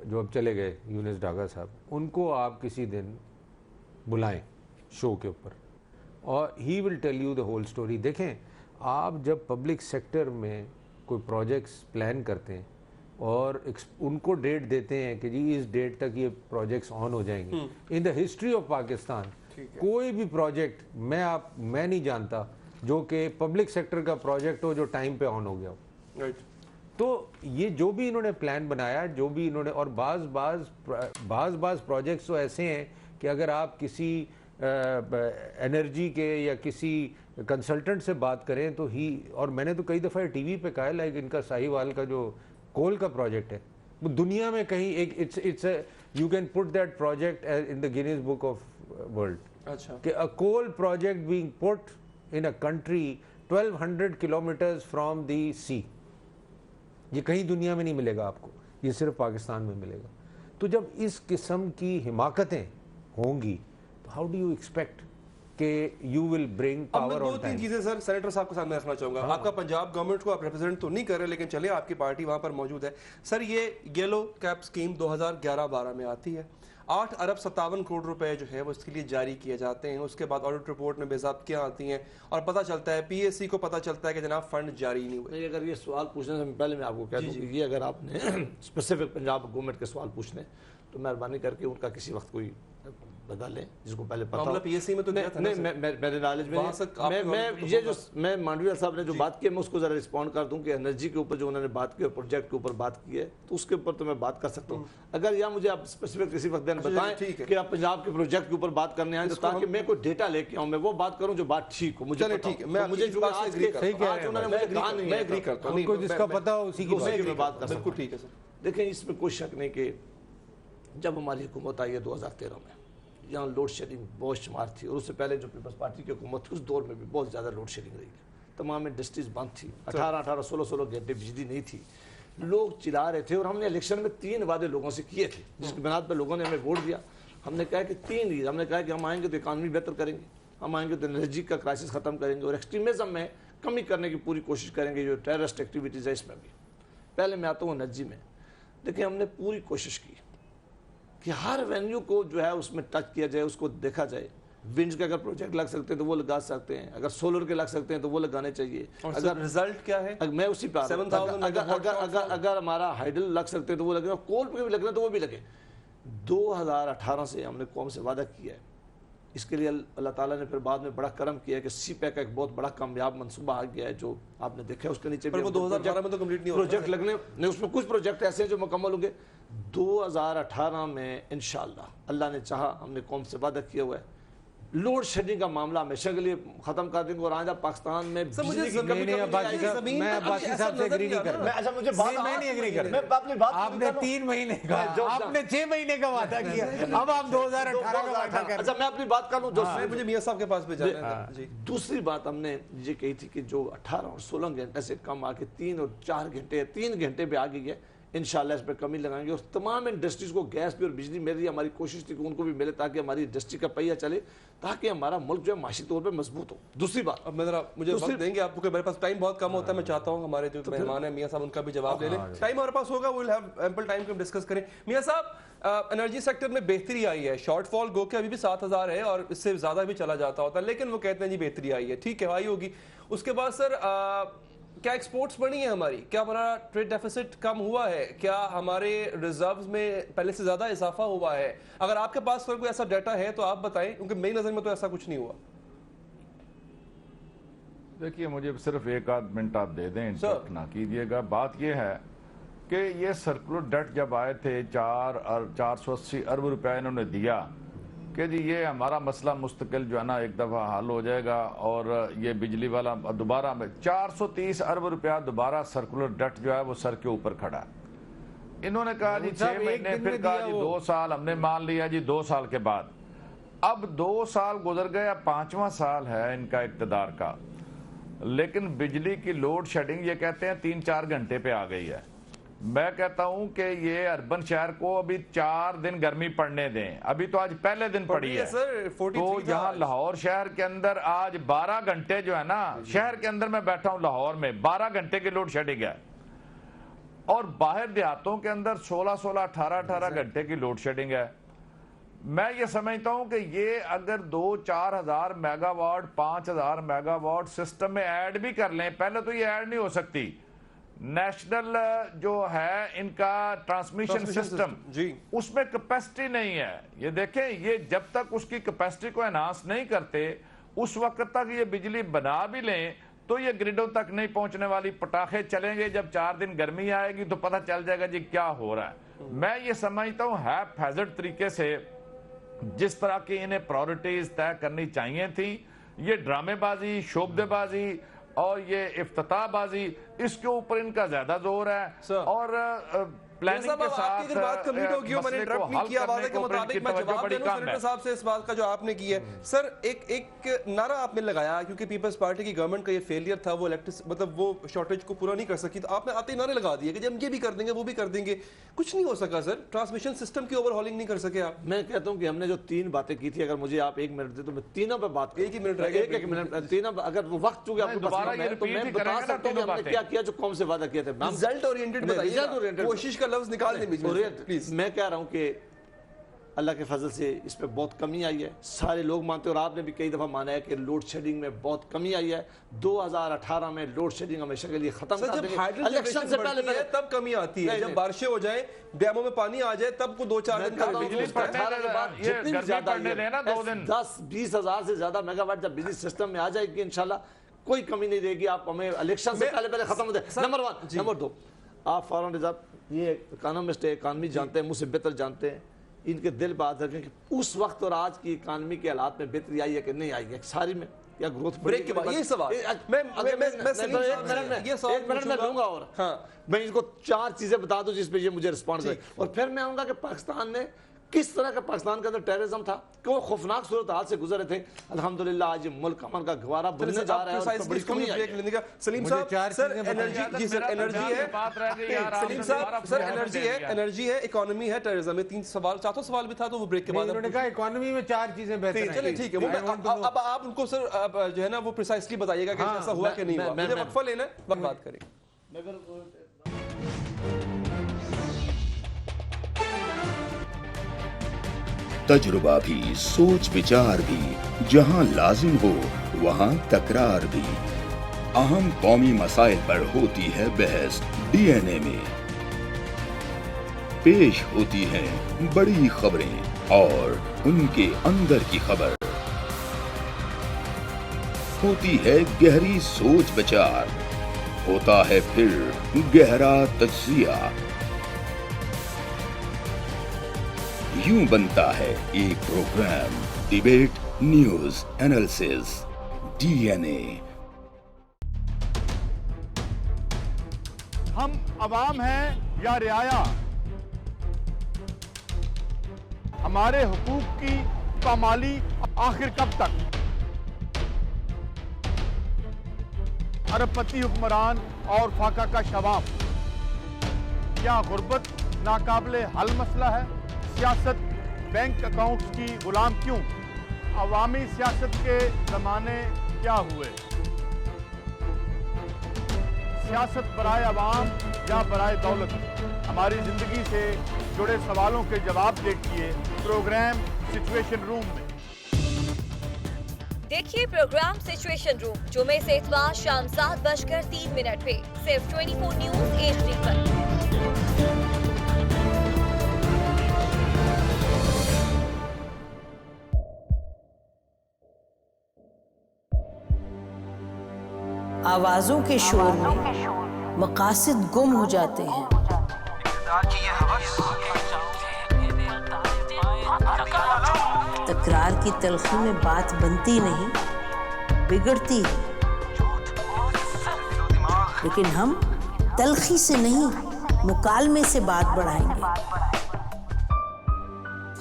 जो अब चले गए यूनिस डागा साहब, उनको आप किसी दिन बुलाएं शो के ऊपर और he will tell you the whole story. देखें, आप जब पब्लिक सेक्टर में कोई प्रोजेक्ट्स प्लान करते हैं और उनको डेट देते हैं कि जी इस डेट तक ये प्रोजेक्ट्स ऑन हो जाएंगे, in the history of Pakistan कोई भी प्रोजेक्ट मैं नहीं जानता जो कि पब्लिक सेक्टर का प्रोजेक्ट हो जो टाइम पे ऑन हो गया हो। तो ये जो भी इन्होंने प्लान बनाया, जो भी इन्होंने, और बाज़ प्रोजेक्ट्स तो ऐसे हैं कि अगर आप किसी एनर्जी के या किसी कंसल्टेंट से बात करें तो और मैंने तो कई दफ़ा टीवी पे कहा है, लाइक इनका साहिवाल का जो कोल का प्रोजेक्ट है वो दुनिया में कहीं एक it's you can put that project in the Guinness book of world. अच्छा, कि a coal project being put in a country 1200 kilometres from the sea, یہ کہیں دنیا میں نہیں ملے گا آپ کو، یہ صرف پاکستان میں ملے گا. تو جب اس قسم کی حماقتیں ہوں گی تو ہاؤ ڈو یو ایکسپیکٹ کہ یو ول برنگ پاور دو تین چیزیں سر سینیٹر صاحب کے سامنے رکھنا چاہوں گا. آپ کا پنجاب گورنمنٹ کو آپ ریپرزینٹ تو نہیں کر رہے، لیکن چلے آپ کی پارٹی وہاں پر موجود ہے. سر یہ یلو کیپ سکیم 2011-12 میں آتی ہے. 8 ارب 57 کروڑ روپے جو ہے وہ اس کے لیے جاری کیے جاتے ہیں. اس کے بعد آڈٹ رپورٹ میں بے ضابطگیاں آتی ہیں اور پتہ چلتا ہے پی ایس سی کو پتہ چلتا ہے کہ جناب فنڈ جاری نہیں ہوئے. اگر یہ سوال پوچھنے سے پہلے میں آپ کو کہہ دوں کہ یہ اگر آپ نے اسپیسیفک پنجاب گورنمنٹ کے سوال پوچھنے تو مہربانی کر کے ان کا کسی وقت کوئی بتا لیں جس کو پہلے پتہ ہو. پی ایس سی میں تو میرے نالج میں یہ جو میں مانڈویہ صاحب نے جو بات کی ہے میں اس کو ذرا رسپونڈ کر دوں کہ انرجی کے اوپر جو انہوں نے بات کی اور پروجیکٹ کے اوپر بات کی ہے تو اس کے اوپر تو میں بات کر سکتا ہوں. اگر یا مجھے آپ اسپیسیفک کسی وقت بتائیں کہ آپ پنجاب کے پروجیکٹ کے اوپر بات کرنے آئیں تو تاکہ میں کوئی ڈیٹا لے کے آؤں میں وہ بات کروں جو بات ٹھیک ہو. مجھے ٹھیک ہے، میں مجھے جو آج انہوں نے مجھے کہا نہیں، میں ایگری کرتا ہوں، ان کو جس کا پتہ ہو اسی کی بات کر سکتا ہوں. بالکل ٹھیک ہے سر. دیکھیں اس میں کوئی شک نہیں کہ جب ہماری حکومت آئی ہے 2013 میں یہاں لوڈ شیڈنگ بہت شمار تھی اور اس سے پہلے جو پیپلز پارٹی کی حکومت تھی اس دور میں بھی بہت زیادہ لوڈ شیڈنگ رہی ہے. تمام انڈسٹریز بند تھی، 18-16 گھنٹے بجلی نہیں تھی، لوگ چلا رہے تھے. اور ہم نے الیکشن میں 3 وعدے لوگوں سے کیے تھے جس کی بنیاد پہ لوگوں نے ہمیں ووٹ دیا. ہم نے کہا کہ 3 چیز ہم نے کہا کہ ہم آئیں گے تو اکانومی بہتر کریں گے، ہم آئیں گے تو انرجی کا کرائسس ختم کریں گے اور ایکسٹریمزم میں کمی کرنے کی پوری کوشش کریں گے جو ٹیررسٹ ایکٹیویٹیز ہے اس میں بھی. پہلے میں آتا ہوں انرجی میں. دیکھیں ہم نے پوری کوشش کی کہ ہر وینیو کو جو ہے اس میں ٹچ کیا جائے، اس کو دیکھا جائے. ونڈ کے اگر پروجیکٹ لگ سکتے ہیں تو وہ لگا سکتے ہیں، اگر سولر کے لگ سکتے ہیں تو وہ لگانے چاہیے. اگر رزلٹ کیا ہے میں اسی پہ اگر ہمارا ہائیڈل لگ سکتے ہیں تو وہ لگے، کول پہ بھی لگنا تو وہ بھی لگے. 2018 سے ہم نے قوم سے وعدہ کیا ہے. اس کے لیے اللہ تعالیٰ نے پھر بعد میں بڑا کرم کیا ہے کہ سی پیک کا ایک بہت بڑا کامیاب منصوبہ آ گیا ہے جو آپ نے دیکھا ہے. اس کے نیچے بھی 2018 میں تو کمپلیٹ نہیں ہو رہا پروجیکٹ لگنے نہیں، اس میں کچھ پروجیکٹ ایسے ہیں جو مکمل ہوں گے 2018 میں انشاءاللہ. اللہ نے چاہا ہم نے قوم سے وعدہ کیا ہوا ہے. لوڈ شیڈنگ کا معاملہ ہمیشہ کے لیے ختم کر دیں گے اور آج پاکستان میں بجلی کی کمی میں عباسی صاحب سے اگری نہیں کرتا. اچھا مجھے بات میں نہیں اگری کرتا. آپ نے 3 مہینے کا، آپ نے 6 مہینے کا وعدہ کیا، اب آپ 2018 کا وعدہ کر. اچھا میں اپنی بات کر لوں جو مجھے میاں صاحب کے پاس بھی جانا ہے. دوسری بات ہم نے یہ کہی تھی کہ جو 18 اور 16 گھنٹے سے کم آ کے 3 اور 4 گھنٹے 3 گھنٹے پہ آ گئی ہے. انشاءاللہ اس پہ کمی لگائیں گے اور تمام انڈسٹریز کو گیس بھی اور بجلی مل رہی ہے. ہماری کوشش تھی کہ ان کو بھی ملے تاکہ ہماری انڈسٹری کا پہیہ چلے، تاکہ ہمارا ملک جو ہے معاشی طور پہ مضبوط ہو. دوسری بات اب میں ذرا مجھے وقت دیں گے آپ کو کہ میرے پاس ٹائم بہت کم ہوتا ہے. میں چاہتا ہوں ہمارے جو مہمان ہیں میاں صاحب ان کا بھی جواب لے لیں. ٹائم ہمارے پاس ہوگا، وی ول ہیو ایمپل ٹائم کہ ہم ڈسکس کریں. میاں صاحب انرجی سیکٹر میں بہتری آئی ہے، شارٹ فال گو کہ ابھی بھی 7000 ہے اور اس سے زیادہ بھی چلا جاتا ہوتا ہے، لیکن وہ کہتے ہیں جی بہتری آئی ہے. ٹھیک ہے آئی ہوگی. اس کے بعد سر کیا ایکسپورٹس بڑھی ہیں ہماری؟ کیا ہمارا ٹریڈ ڈیفیسٹ کم ہوا ہے؟ کیا ہمارے ریزروز میں پہلے سے زیادہ اضافہ ہوا ہے؟ اگر آپ کے پاس کوئی ایسا ڈیٹا ہے تو آپ بتائیں، کیونکہ میری نظر میں تو ایسا کچھ نہیں ہوا. دیکھیے مجھے صرف 1 منٹ آپ دے دیں، انٹرپٹ نہ کیجیے گا. بات یہ ہے کہ یہ سرکولر ڈیٹ جب آئے تھے 480 ارب روپے انہوں نے دیا کہ جی یہ ہمارا مسئلہ مستقل جو ہے نا ایک دفعہ حل ہو جائے گا اور یہ بجلی والا دوبارہ میں 430 ارب روپیہ دوبارہ سرکولر ڈیٹ جو ہے وہ سر کے اوپر کھڑا ہے. انہوں نے کہا جی 6 مہینے، پھر کہا جی 2 سال، ہم نے مان لیا جی 2 سال کے بعد. اب 2 سال گزر گئے، اب 5واں سال ہے ان کا اقتدار کا، لیکن بجلی کی لوڈ شیڈنگ یہ کہتے ہیں 3-4 گھنٹے پہ آ گئی ہے. میں کہتا ہوں کہ یہ اربن شہر کو ابھی 4 دن گرمی پڑنے دیں. ابھی تو آج پہلے دن پڑی ہے تو یہاں لاہور شہر کے اندر آج 12 گھنٹے جو ہے نا، شہر کے اندر میں بیٹھا ہوں لاہور میں 12 گھنٹے کی لوڈ شیڈنگ ہے اور باہر دیہاتوں کے اندر 16-16 18-18 گھنٹے کی لوڈ شیڈنگ ہے. میں یہ سمجھتا ہوں کہ یہ اگر 2-4 ہزار mega what 5000 mega what system میں ایڈ بھی کر لیں، پہلے تو یہ ایڈ نہیں ہو سکتی. نیشنل جو ہے ان کا ٹرانسمیشن سسٹم اس میں کیپیسٹی نہیں ہے. یہ دیکھیں یہ جب تک اس کی کیپیسٹی کو انہانس نہیں کرتے اس وقت تک یہ بجلی بنا بھی لیں تو یہ گریڈوں تک نہیں پہنچنے والی. پٹاخے چلیں گے جب 4 دن گرمی آئے گی تو پتہ چل جائے گا جی کیا ہو رہا ہے. میں یہ سمجھتا ہوں ہیپ ہیزرڈ طریقے سے جس طرح کی انہیں پرائورٹیز طے کرنی چاہیے تھیں، یہ ڈرامے بازی، شوبدے بازی اور یہ افتتاح بازی، اس کے اوپر ان کا زیادہ زور ہے. اور प्लानिंग के साथ आपकी अगर बात कंप्लीट होगी, मैंने इंटरप्ट नहीं किया, वादे के मुताबिक मैं जवाब दे दूं सेनेटर साहब से इस बात का जो आपने की है। सर एक नारा आपने लगाया क्योंकि पीपल्स पार्टी की गवर्नमेंट का ये फेलियर था, वो मतलब वो शॉर्टेज को पूरा नहीं कर सकी, तो आपने आते ही नारे लगा दिए कि हम ये भी कर देंगे वो भी कर देंगे। कुछ नहीं हो सका सर, ट्रांसमिशन सिस्टम की ओवरहॉलिंग नहीं कर सके आप। मैं कहता हूं कि हमने जो 3 बातें की थी, अगर मुझे आप 1 मिनट दे तो मैं तीनों पे बात, एक ही मिनट रह गया, एक मिनट, तीनों अगर वो वक्त चूंकि आपको दोबारा पसंद है ये तो मैं repeat बता करेंगे सकता हूं कि हमने क्या किया, जो कौम से वादा किया था। रिजल्ट ओरिएंटेड बताइए, कोशिश का लफ्ज निकाल दें बीच में प्लीज। मैं कह रहा हूं कि अल्लाह के फजल से इस पे बहुत कमी आई है, सारे लोग मानते हैं और आपने भी कई दफ़ा माना है कि लोड शेडिंग में बहुत कमी आई है। 2018 में लोड शेडिंग हमेशा के लिए खत्म कर देंगे। इलेक्शन से पहले तब कमी आती है, जब बारिशें हो जाए, डैमों में पानी आ जाए, तब को 2-4 दिन का बिजली जितनी ज्यादा 10-20 हज़ार से ज्यादा मेगावाट जब बिजली सिस्टम में आ जाएगी इंशाल्लाह कोई कमी नहीं रहेगी। आप हमें इलेक्शन से पहले खत्म हो जाए। नंबर 1। नंबर 2, आप फॉरेन रिजर्व ये इकोनॉमिस्ट है, इकानमी जानते हैं, मुझसे बेहतर जानते हैं, इनके दिल बात रखें कि उस वक्त और आज की इकानमी के हालात में बेहतरी आई है कि नहीं आई है, सारी में या ग्रोथ ब्रेक के बाद ये सवाल मैं एक मिनट में लूंगा और मैं इनको 4 चीजें बता दूं जिस पे ये मुझे रिस्पॉन्स है, और फिर मैं आऊंगा कि पाकिस्तान ने किस तरह का पाकिस्तान के अंदर टेररिज्म था कि वो खौफनाक सूरत हाल से गुजरे थे। अल्हम्दुलिल्लाह आज मुल्क अमन का गवारा बनने जा रहा है और बड़ी कमी आई है। सलीम साहब, सर एनर्जी, जी सर एनर्जी है, सलीम साहब सर एनर्जी है, इकोनॉमी है, टेररिज्म है, 3 सवाल, 4था सवाल भी था तो वो ब्रेक के बाद उन्होंने कहा इकोनॉमी में 4 चीजें बेहतर हैं। चलिए ठीक है, अब आप उनको सर जो है ना वो प्रिसाइसली बताइएगा कि ऐसा हुआ कि नहीं हुआ। मुझे वक्फा लेना है, बात करेंगे। तजुर्बा भी, सोच विचार भी, जहां लाजिम हो वहां तकरार भी। अहम कौमी मसाइल पर होती है बहस डीएनए में। पेश होती हैं बड़ी खबरें और उनके अंदर की खबर। होती है गहरी सोच विचार, होता है फिर गहरा तज्जिया। यूं बनता है एक programme debate news analysis DNA. हम अवाम हैं या रियाया, हमारे हुकूक की पामाली आखिर कब तक? अरबपति हुक्मरान और फाका का शवाब, क्या गुर्बत नाकाबिले हल मसला है? सियासत बैंक अकाउंट्स की गुलाम क्यों? अवामी सियासत के ज़माने क्या हुए? सियासत बराए अवाम या बराए दौलत? हमारी ज़िंदगी से जुड़े सवालों के जवाब देखिए प्रोग्राम सिचुएशन रूम में। देखिए प्रोग्राम सिचुएशन रूम जुमे से इतवार शाम 7:03 पे सिर्फ 24 न्यूज HD पर। आवाजों के शोर में मकासद गुम हो जाते हैं। तकरार की तलखी में बात बनती नहीं, बिगड़ती है। लेकिन हम तलखी से नहीं, मुकालमे से बात बढ़ाएंगे।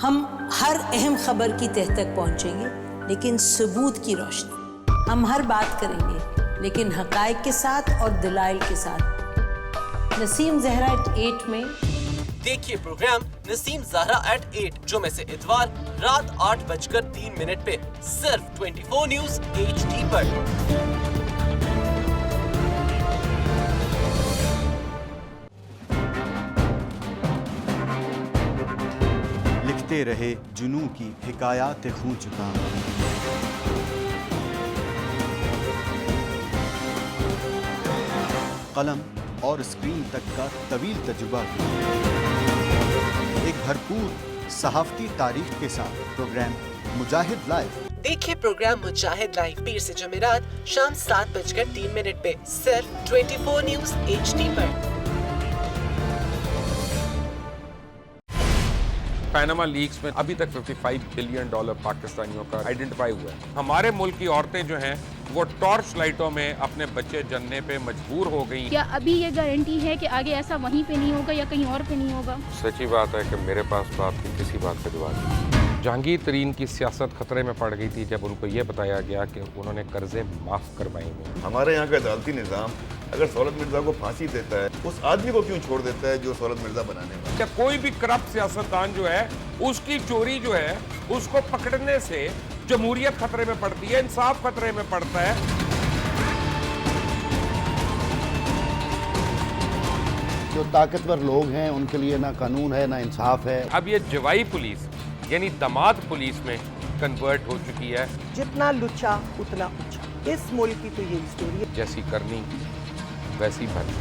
हम हर अहम खबर की तह तक पहुंचेंगे, लेकिन सबूत की रोशनी। हम हर बात करेंगे, लेकिन हकायक के साथ और दलाइल के साथ। नसीम ज़हरा @8 में देखिए प्रोग्राम नसीम ज़हरा @8 जुमे से इतवार रात 8:03 पे सिर्फ 24 न्यूज HD पर। लिखते रहे जुनू की हिकायात खूं चुका, कलम और स्क्रीन तक का तवील तजुर्बा, एक भरपूर सहाफती तारीख के साथ प्रोग्राम मुजाहिद लाइव। देखिए प्रोग्राम मुजाहिद लाइव पीर से जुमेरात शाम 7:03 पे सिर्फ 24 न्यूज HD पर। पैनामा लीक्स में अभी तक $55 बिलियन पाकिस्तानियों का आइडेंटिफाई हुआ है। हमारे मुल्क की औरतें जो हैं वो टॉर्च लाइटों में अपने बच्चे जनने पे मजबूर हो गई। क्या अभी ये गारंटी है कि आगे ऐसा वहीं पे नहीं होगा या कहीं और पे नहीं होगा? सच्ची बात है कि मेरे पास तो आपकी किसी बात पे जवाब नहीं। जहांगीर तरीन की सियासत खतरे में पड़ गई थी जब उनको ये बताया गया कि उन्होंने कर्जे माफ करवाए हैं। हमारे यहाँ का अदालती निज़ाम अगर सौलत मिर्जा को फांसी देता है, उस आदमी को क्यों छोड़ देता है जो सौलत मिर्जा बनाने वाला? क्या कोई भी करप्ट सियासतदान जो है उसकी चोरी जो है उसको पकड़ने से जमहूरियत खतरे में पड़ती है, इंसाफ खतरे में पड़ता है। जो ताकतवर लोग हैं उनके लिए ना कानून है ना इंसाफ है। अब ये जवाई पुलिस यानी दामाद पुलिस में कन्वर्ट हो चुकी है। जितना लुच्चा उतना ऊंचा, इस मुल्क की तो ये स्टोरी है। जैसी करनी वैसी भरनी।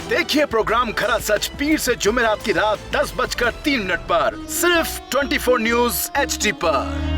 देखिए प्रोग्राम खरा सच पीर से जुमेरात की रात 10:03 पर सिर्फ 24 न्यूज HD पर।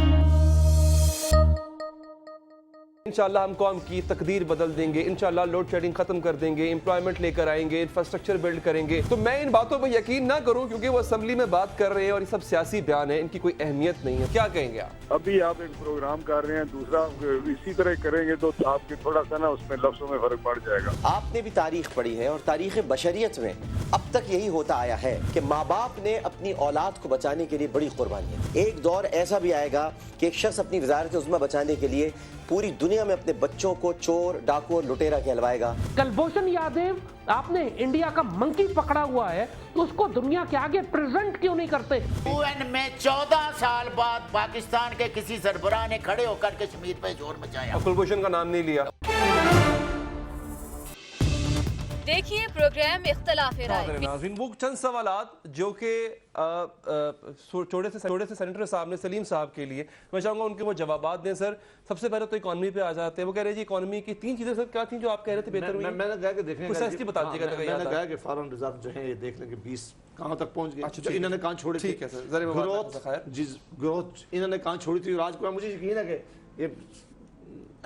इंशाल्लाह हम कौम की तकदीर बदल देंगे, इंशाल्लाह लोड शेडिंग खत्म कर देंगे, एम्प्लॉयमेंट लेकर आएंगे, इंफ्रास्ट्रक्चर बिल्ड करेंगे। तो मैं इन बातों पर यकीन ना करूं क्योंकि वो असेंबली में बात कर रहे हैं और ये सब सियासी बयान है, इनकी कोई अहमियत नहीं है। क्या कहेंगे आप? अभी आप एक प्रोग्राम कर रहे हैं, दूसरा इसी तरह करेंगे तो आपके थोड़ा सा ना उसमें लफ्जों में फर्क पड़ जाएगा। आपने भी तारीख पढ़ी है और तारीख बशरियत में अब तक यही होता आया है कि माँ बाप ने अपनी औलाद को बचाने के लिए बड़ी कुर्बानियां। एक दौर ऐसा भी आएगा कि एक शख्स अपनी वजारत उज़्मा बचाने के लिए पूरी दुनिया में अपने बच्चों को चोर, डाकू और लुटेरा कहलवाएगा। कुलभूषण यादव, आपने इंडिया का मंकी पकड़ा हुआ है, तो उसको दुनिया के आगे प्रेजेंट क्यों नहीं करते? UN में 14 साल बाद पाकिस्तान के किसी सरबराह ने खड़े होकर कश्मीर पे जोर मचाया। कुलभूषण का नाम नहीं लिया। देखिए प्रोग्राम इख्तिलाफ राय। नाज़रीन, वो चंद सवालात जो कि छोटे से सेनेटर साहब ने सलीम साहब के लिए, मैं चाहूँगा उनके वो जवाबात दें। सर, सबसे पहले तो इकॉनमी पे आ जाते हैं। वो कह रहे हैं जी इकॉनमी की 3 चीजें सर क्या थी जो आप कह रहे थे बेहतर हुई? मैंने कहा कि देखें, बता दीजिएगा। मैंने कहा कि फॉरेन रिजर्व जो है ये देख लें कि 20 कहाँ तक पहुंच गए। अच्छा, इन्होंने कहाँ छोड़ी थी? ठीक है सर, ग्रोथ इन्होंने कहाँ छोड़ी थी? आज को मुझे यकीन है कि ये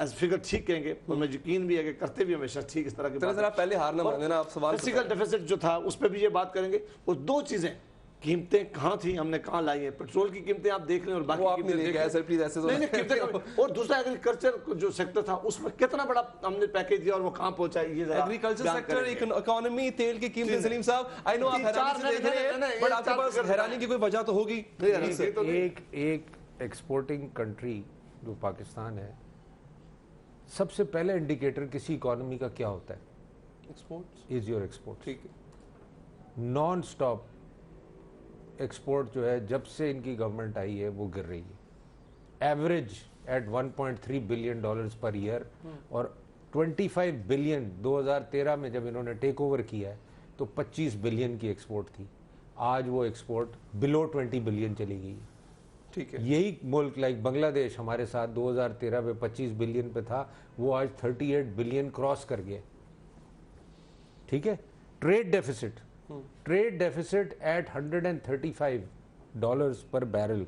एज फिगर ठीक कहेंगे और मैं यकीन भी है कि करते भी हमेशा ठीक इस तरह की बात। सर आप पहले हार ना मान लेना, आप सवाल फिजिकल डेफिसिट जो था उस पर भी ये बात करेंगे। और 2 चीजें, कीमतें कहाँ थी, हमने कहाँ लाई है। पेट्रोल की कीमतें आप देख लें और बाकी कीमतें देख लें। सर प्लीज ऐसे और दूसरा एग्रीकल्चर जो सेक्टर था उसमें कितना बड़ा हमने पैकेज दिया और वो कहाँ पहुंचा, ये एग्रीकल्चर सेक्टर, इकोनॉमी, तेल की कीमतें। सलीम साहब, आई नो आप हैरानी से देख रहे हैं, बट आपके पास हैरानी की कोई वजह तो होगी। एक एक्सपोर्टिंग कंट्री जो पाकिस्तान है, सबसे पहले इंडिकेटर किसी इकोनॉमी का क्या होता है? Export is your export. ठीक है। नॉन स्टॉप एक्सपोर्ट जो है जब से इनकी गवर्नमेंट आई है वो गिर रही है। Average at 1.3 billion dollars per year, और 25 बिलियन 2013 में जब इन्होंने टेक ओवर किया है तो 25 बिलियन की एक्सपोर्ट थी। आज वो एक्सपोर्ट बिलो 20 बिलियन चली गई है। ठीक है। यही मुल्क लाइक बांग्लादेश हमारे साथ 2013 में 25 बिलियन पे था, वो आज 38 बिलियन क्रॉस कर गया। ठीक है। ट्रेड डेफिसिट एट $135 पर बैरल,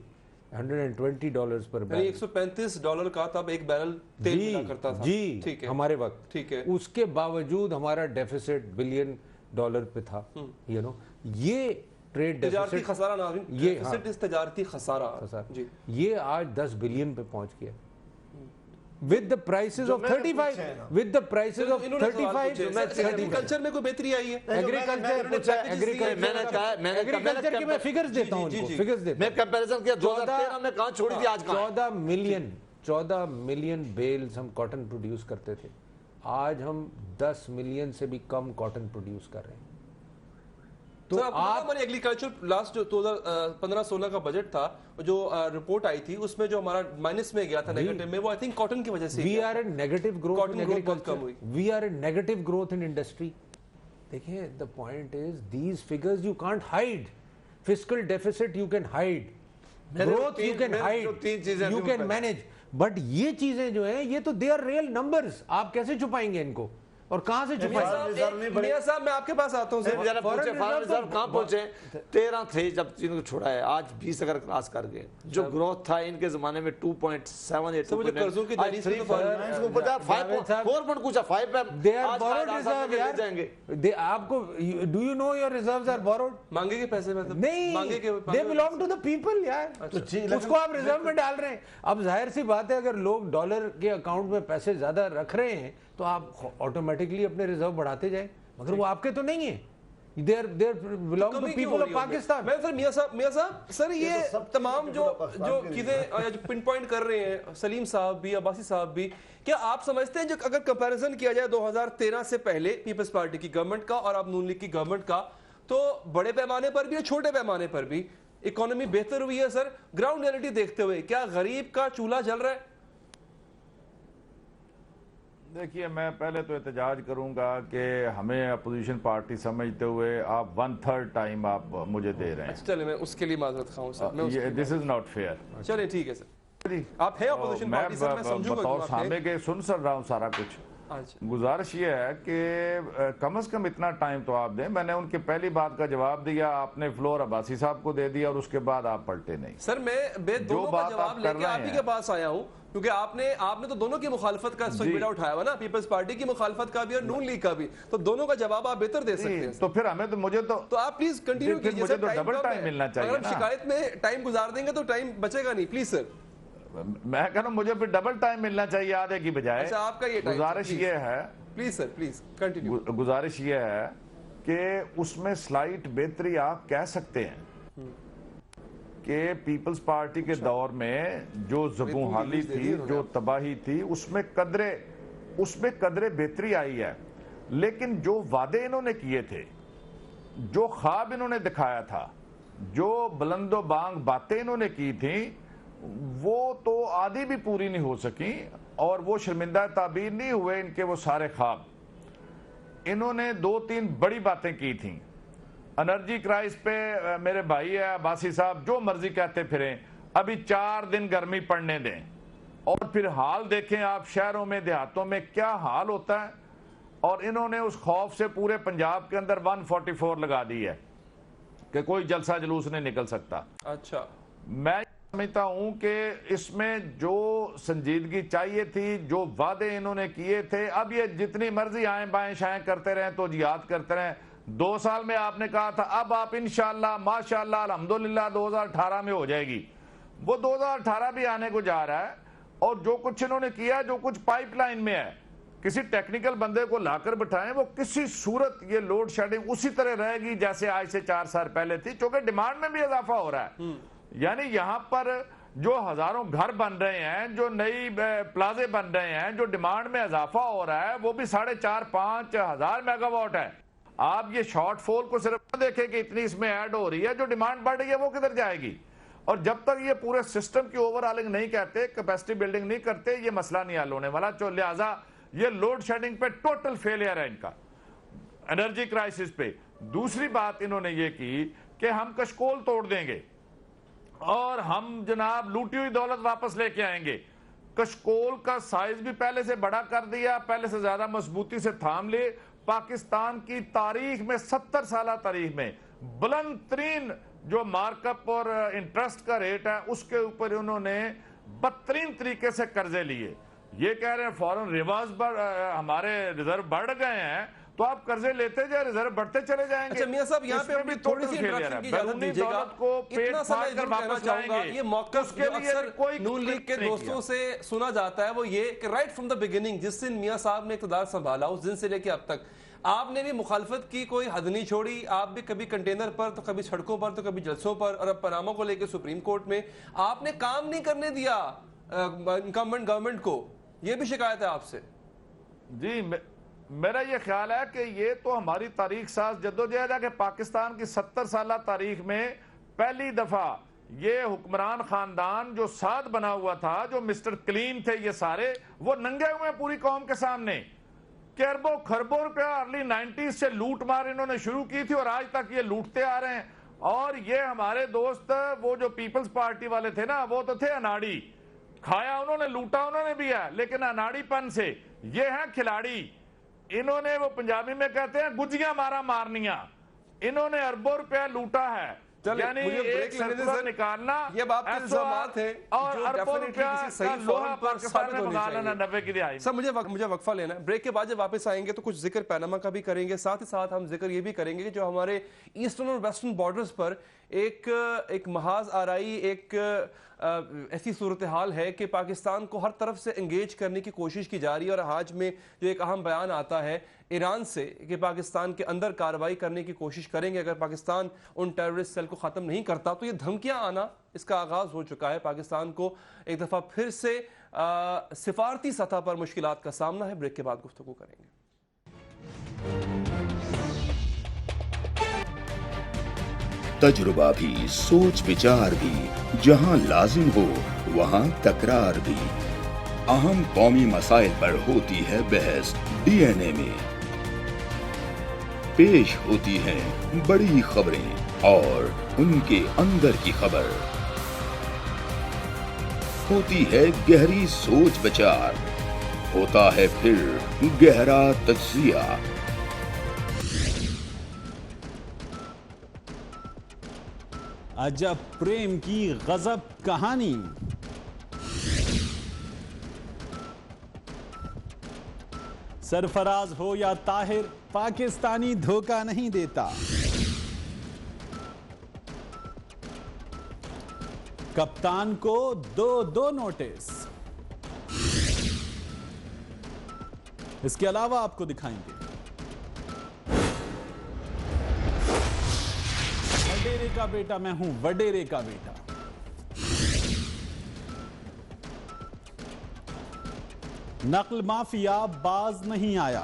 $120 पर बैरल। $135 का तब एक बैरल तेल मिला करता था। जी, ठीक है। हमारे वक्त। ठीक है। उसके बावजूद हमारा डेफिसिट $1 बिलियन पे था। ये ट्रेड डेफिसिट खसारा ना, ये तजारती खसारा जी, ये आज 10 बिलियन पे पहुंच गया। with the prices of 35 with the prices of 35 agriculture में कोई बेहतरी आई है? एग्रीकल्चर के मैं फिगर्स देता हूं, फिगर्स देता हूं। मैं कंपैरिजन किया 2013 में कहां छोड़ी थी, आज 14 मिलियन बेल्स हम कॉटन प्रोड्यूस करते थे, आज हम 10 मिलियन से भी कम कॉटन प्रोड्यूस कर रहे हैं। तो हमारी एग्रीकल्चर लास्ट जो 2015-16 का बजट था, जो रिपोर्ट आई थी उसमें जो हमारा माइनस में गया था, नेगेटिव में, वो आई थिंक कॉटन की वजह से। We are in negative growth in agriculture, we are in negative growth in industry. देखिए, the point is these figures you can't hide. Fiscal deficit you can hide, growth you can hide, you can manage, but ये चीजें जो है ये तो they are real numbers, आप कैसे छुपाएंगे इनको? اور کہاں سے چھپائے؟ میاں صاحب میں آپ کے پاس آتا ہوں. فارن ریزرو کہاں پہنچے؟ 13 تھے جب ان کو چھوڑا ہے, آج 20 اگر کراس کر گئے. جو گروتھ تھا ان کے زمانے میں 2.78 قرضوں کی دہلیز پہ 4 کچھ 5 پہ they are borrowed reserve یار. آپ کو do you know your reserves are borrowed؟ مانگے کے پیسے میں نہیں, they belong to the people یار. اس کو آپ ریزرو میں ڈال رہے ہیں. اب ظاہر سی بات ہے اگر لوگ ڈالر کے اکاؤنٹ میں پیسے زیادہ رکھ رہے ہیں تو آپ آٹومیٹکلی اپنے ریزرو بڑھاتے جائیں, مگر وہ آپ کے تو نہیں ہیں. They belong to people of Pakistan. میں سر میاں صاحب سر یہ تمام جو چیزیں پن پوائنٹ کر رہے ہیں سلیم صاحب بھی, عباسی صاحب بھی, کیا آپ سمجھتے ہیں جو اگر کمپیریزن کیا جائے 2013 سے پہلے پیپلز پارٹی کی گورنمنٹ کا اور اب نون لیگ کی گورنمنٹ کا, تو بڑے پیمانے پر بھی اور چھوٹے پیمانے پر بھی اکانومی بہتر ہوئی ہے سر؟ گراؤنڈ ریئلٹی دیکھتے ہوئے کیا غریب کا چولہا جل رہا ہے؟ دیکھیے میں پہلے تو احتجاج کروں گا کہ ہمیں اپوزیشن پارٹی سمجھتے ہوئے آپ 1/3 ٹائم آپ مجھے دے رہے ہیں. چلے میں اس کے لیے معذرت خواہوں سر. دس از ناٹ فیئر. چلے ٹھیک ہے سر, آپ ہیں اپوزیشن پارٹی سر, میں سمجھوں گا. بطور سامنے کے سن سر رہا ہوں سارا کچھ. گزارش یہ ہے کہ کم از کم اتنا ٹائم تو آپ دیں. میں نے ان کی پہلی بات کا جواب دیا, آپ نے فلور عباسی صاحب کو دے دیا اور اس کے بعد آپ پلٹے نہیں. سر میں دونوں کا جواب لے کے آپ ہی کے پاس آیا ہوں کیونکہ آپ نے تو دونوں کی مخالفت کا بیڑا اٹھایا ہوا نا, پیپلز پارٹی کی مخالفت کا بھی اور نون لیگ کا بھی, تو دونوں کا جواب آپ بہتر دے سکتے ہیں. تو پھر ہمیں تو مجھے تو آپ پلیز کنٹینیو کیجئے سر. ڈبل ٹائم ملنا چاہیے. اگر شکایت میں ٹائم گزار دیں گے تو ٹائم بچے گا نہیں. پلیز سر, میں کہہ رہا ہوں مجھے پھر ڈبل ٹائم ملنا چاہیے آدھے کی بجائے. آپ کا یہ گزارش یہ ہے, پلیز سر پلیز کنٹینیو. گزارش یہ ہے کہ اس میں سلائٹ بہتری آپ کہہ سکتے ہیں کہ پیپلز پارٹی کے دور میں جو زبوں حالی تھی, جو تباہی تھی, اس میں قدرے بہتری آئی ہے. لیکن جو وعدے انہوں نے کیے تھے, جو خواب انہوں نے دکھایا تھا, جو بلند و بانگ باتیں انہوں نے کی تھیں, وہ تو آدھی بھی پوری نہیں ہو سکی اور وہ شرمندہ تعبیر نہیں ہوئے ان کے وہ سارے خواب. انہوں نے 2-3 بڑی باتیں کی تھیں. انرجی کرائس پہ میرے بھائی ہے عباسی صاحب جو مرضی کہتے پھریں, ابھی 4 دن گرمی پڑنے دیں اور پھر حال دیکھیں آپ شہروں میں دیہاتوں میں کیا حال ہوتا ہے. اور انہوں نے اس خوف سے پورے پنجاب کے اندر 144 لگا دی ہے کہ کوئی جلسہ جلوس نہیں نکل سکتا. اچھا, میں سمجھتا ہوں کہ اس میں جو سنجیدگی چاہیے تھی, جو وعدے انہوں نے کیے تھے, اب یہ جتنی مرضی آئیں بائیں شائیں کرتے رہیں تو جہاد کرتے رہیں. 2 سال میں آپ نے کہا تھا اب آپ انشاءاللہ ماشاءاللہ الحمدللہ 2018 میں ہو جائے گی. وہ 2018 بھی آنے کو جا رہا ہے اور جو کچھ انہوں نے کیا, جو کچھ پائپ لائن میں ہے, کسی ٹیکنیکل بندے کو لا کر بٹھائیں, وہ کسی صورت یہ لوڈ شیڈنگ اسی طرح رہے گی جیسے آج سے 4 سال پہلے تھی, چونکہ ڈیمانڈ میں بھی اضافہ ہو رہا ہے. یعنی یہاں پر جو ہزاروں گھر بن رہے ہیں, جو نئی پلازے بن رہے ہیں, جو ڈیمانڈ میں اضافہ ہو رہا ہے, وہ بھی 4.5-5 ہزار میگا واٹ ہے. آپ یہ شارٹ فال کو صرف دیکھیں کہ اتنی اس میں ایڈ ہو رہی ہے, جو ڈیمانڈ بڑھ رہی ہے وہ کدھر جائے گی. اور جب تک یہ پورے سسٹم کی اوور ہالنگ نہیں کرتے, کیپیسٹی بلڈنگ نہیں کرتے, یہ مسئلہ نہیں حل ہونے والا. تو لہٰذا یہ لوڈ شیڈنگ پہ ٹوٹل فیلئر ہے ان کا, انرجی کرائسس پہ. دوسری بات انہوں نے یہ کی کہ ہم کشکول توڑ دیں گے اور ہم جناب لوٹی ہوئی دولت واپس لے کے آئیں گے. کشکول کا سائز بھی پہلے سے بڑا کر دیا, پہلے سے زیادہ مضبوطی سے تھام لے. پاکستان کی تاریخ میں 70 سالہ تاریخ میں بلند ترین جو مارک اپ اور انٹرسٹ کا ریٹ ہے, اس کے اوپر انہوں نے بدترین طریقے سے قرضے لیے. یہ کہہ رہے ہیں فورن ریورس ہمارے ریزرو بڑھ گئے ہیں, تو آپ قرضے لیتے جائیں, ریزرو بڑھتے چلے جائیں گے. اچھا میاں صاحب یہاں پہ بھی تھوڑی سی انٹریکشن کی اجازت دیجیے گا. اتنا سمجھ ضرور کہنا چاہوں گا, یہ موقف جو اکثر نون لیگ کے دوستوں سے سنا جاتا ہے وہ یہ کہ رائٹ فرام دا بگننگ, جس دن میاں صاحب نے اقتدار سنبھالا اس دن سے لے کے اب تک آپ نے بھی مخالفت کی, کوئی حد نہیں چھوڑی. آپ بھی کبھی کنٹینر پر تو کبھی سڑکوں پر تو کبھی جلسوں پر, اور اب پاناما کو لے کے سپریم کورٹ میں آپ نے کام نہیں کرنے دیا انکمبنٹ گورنمنٹ کو. یہ بھی شکایت ہے آپ سے. جی میرا یہ خیال ہے کہ یہ تو ہماری تاریخ ساز جدوجہد ہے کہ پاکستان کی 70 سالہ تاریخ میں پہلی دفعہ یہ حکمران خاندان جو ساتھ بنا ہوا تھا, جو مسٹر کلین تھے, یہ سارے وہ ننگے ہوئے پوری قوم کے سامنے کہ اربوں خربوں روپیہ ارلی 90s سے لوٹ مار انہوں نے شروع کی تھی اور آج تک یہ لوٹتے آ رہے ہیں. اور یہ ہمارے دوست وہ جو پیپلز پارٹی والے تھے نا, وہ تو تھے اناڑی, کھایا انہوں نے, لوٹا انہوں نے بھی ہے, لیکن اناڑی پن سے. یہ ہیں کھلاڑی. इन्होंने, वो पंजाबी में कहते हैं गुजियां मारा मारनिया, इन्होंने अरबों रुपया लूटा है। चलिए, यानी मुझे ब्रेक एक लेने दे सर्कुलर सर। निकालना, ये बात के इल्जामात हैं और जो अरबों definitely रुपया किसी सही का लोहा फोरम पर पाकिस्तान साबित में होनी मंगा लेना चाहिए। 90 की दिहाई में। सर मुझे वक्फा लेना है। ब्रेक के बाद जब वापस आएंगे तो कुछ जिक्र पैनामा का भी करेंगे, साथ ही साथ हम जिक्र ये भी करेंगे कि जो हमारे ईस्टर्न और वेस्टर्न बॉर्डर्स पर एक महाज आराई, एक ऐसी सूरत हाल है कि पाकिस्तान को हर तरफ से एंगेज करने की कोशिश की जा रही है। और आज में जो एक अहम बयान आता है ईरान से कि पाकिस्तान के अंदर कार्रवाई करने की कोशिश करेंगे अगर पाकिस्तान उन टेररिस्ट सेल को ख़त्म नहीं करता। तो ये धमकियां आना, इसका आगाज़ हो चुका है। पाकिस्तान को एक दफ़ा फिर से सिफारती सतह पर मुश्किलात का सामना है। ब्रेक के बाद गुफ्तगू करेंगे। तजुर्बा भी, सोच विचार भी, जहां लाजिम हो वहां तकरार भी। अहम कौमी मसाइल पर होती है बहस डीएनए में। पेश होती हैं बड़ी खबरें और उनके अंदर की खबर। होती है गहरी सोच विचार, होता है फिर गहरा तज्जिया। अजब प्रेम की गजब कहानी, सरफराज हो या ताहिर, पाकिस्तानी धोखा नहीं देता। कप्तान को 2-2 नोटिस। इसके अलावा आपको दिखाएंगे वडेरे का बेटा मैं हूं, वडेरे का बेटा। नकल माफिया बाज नहीं आया।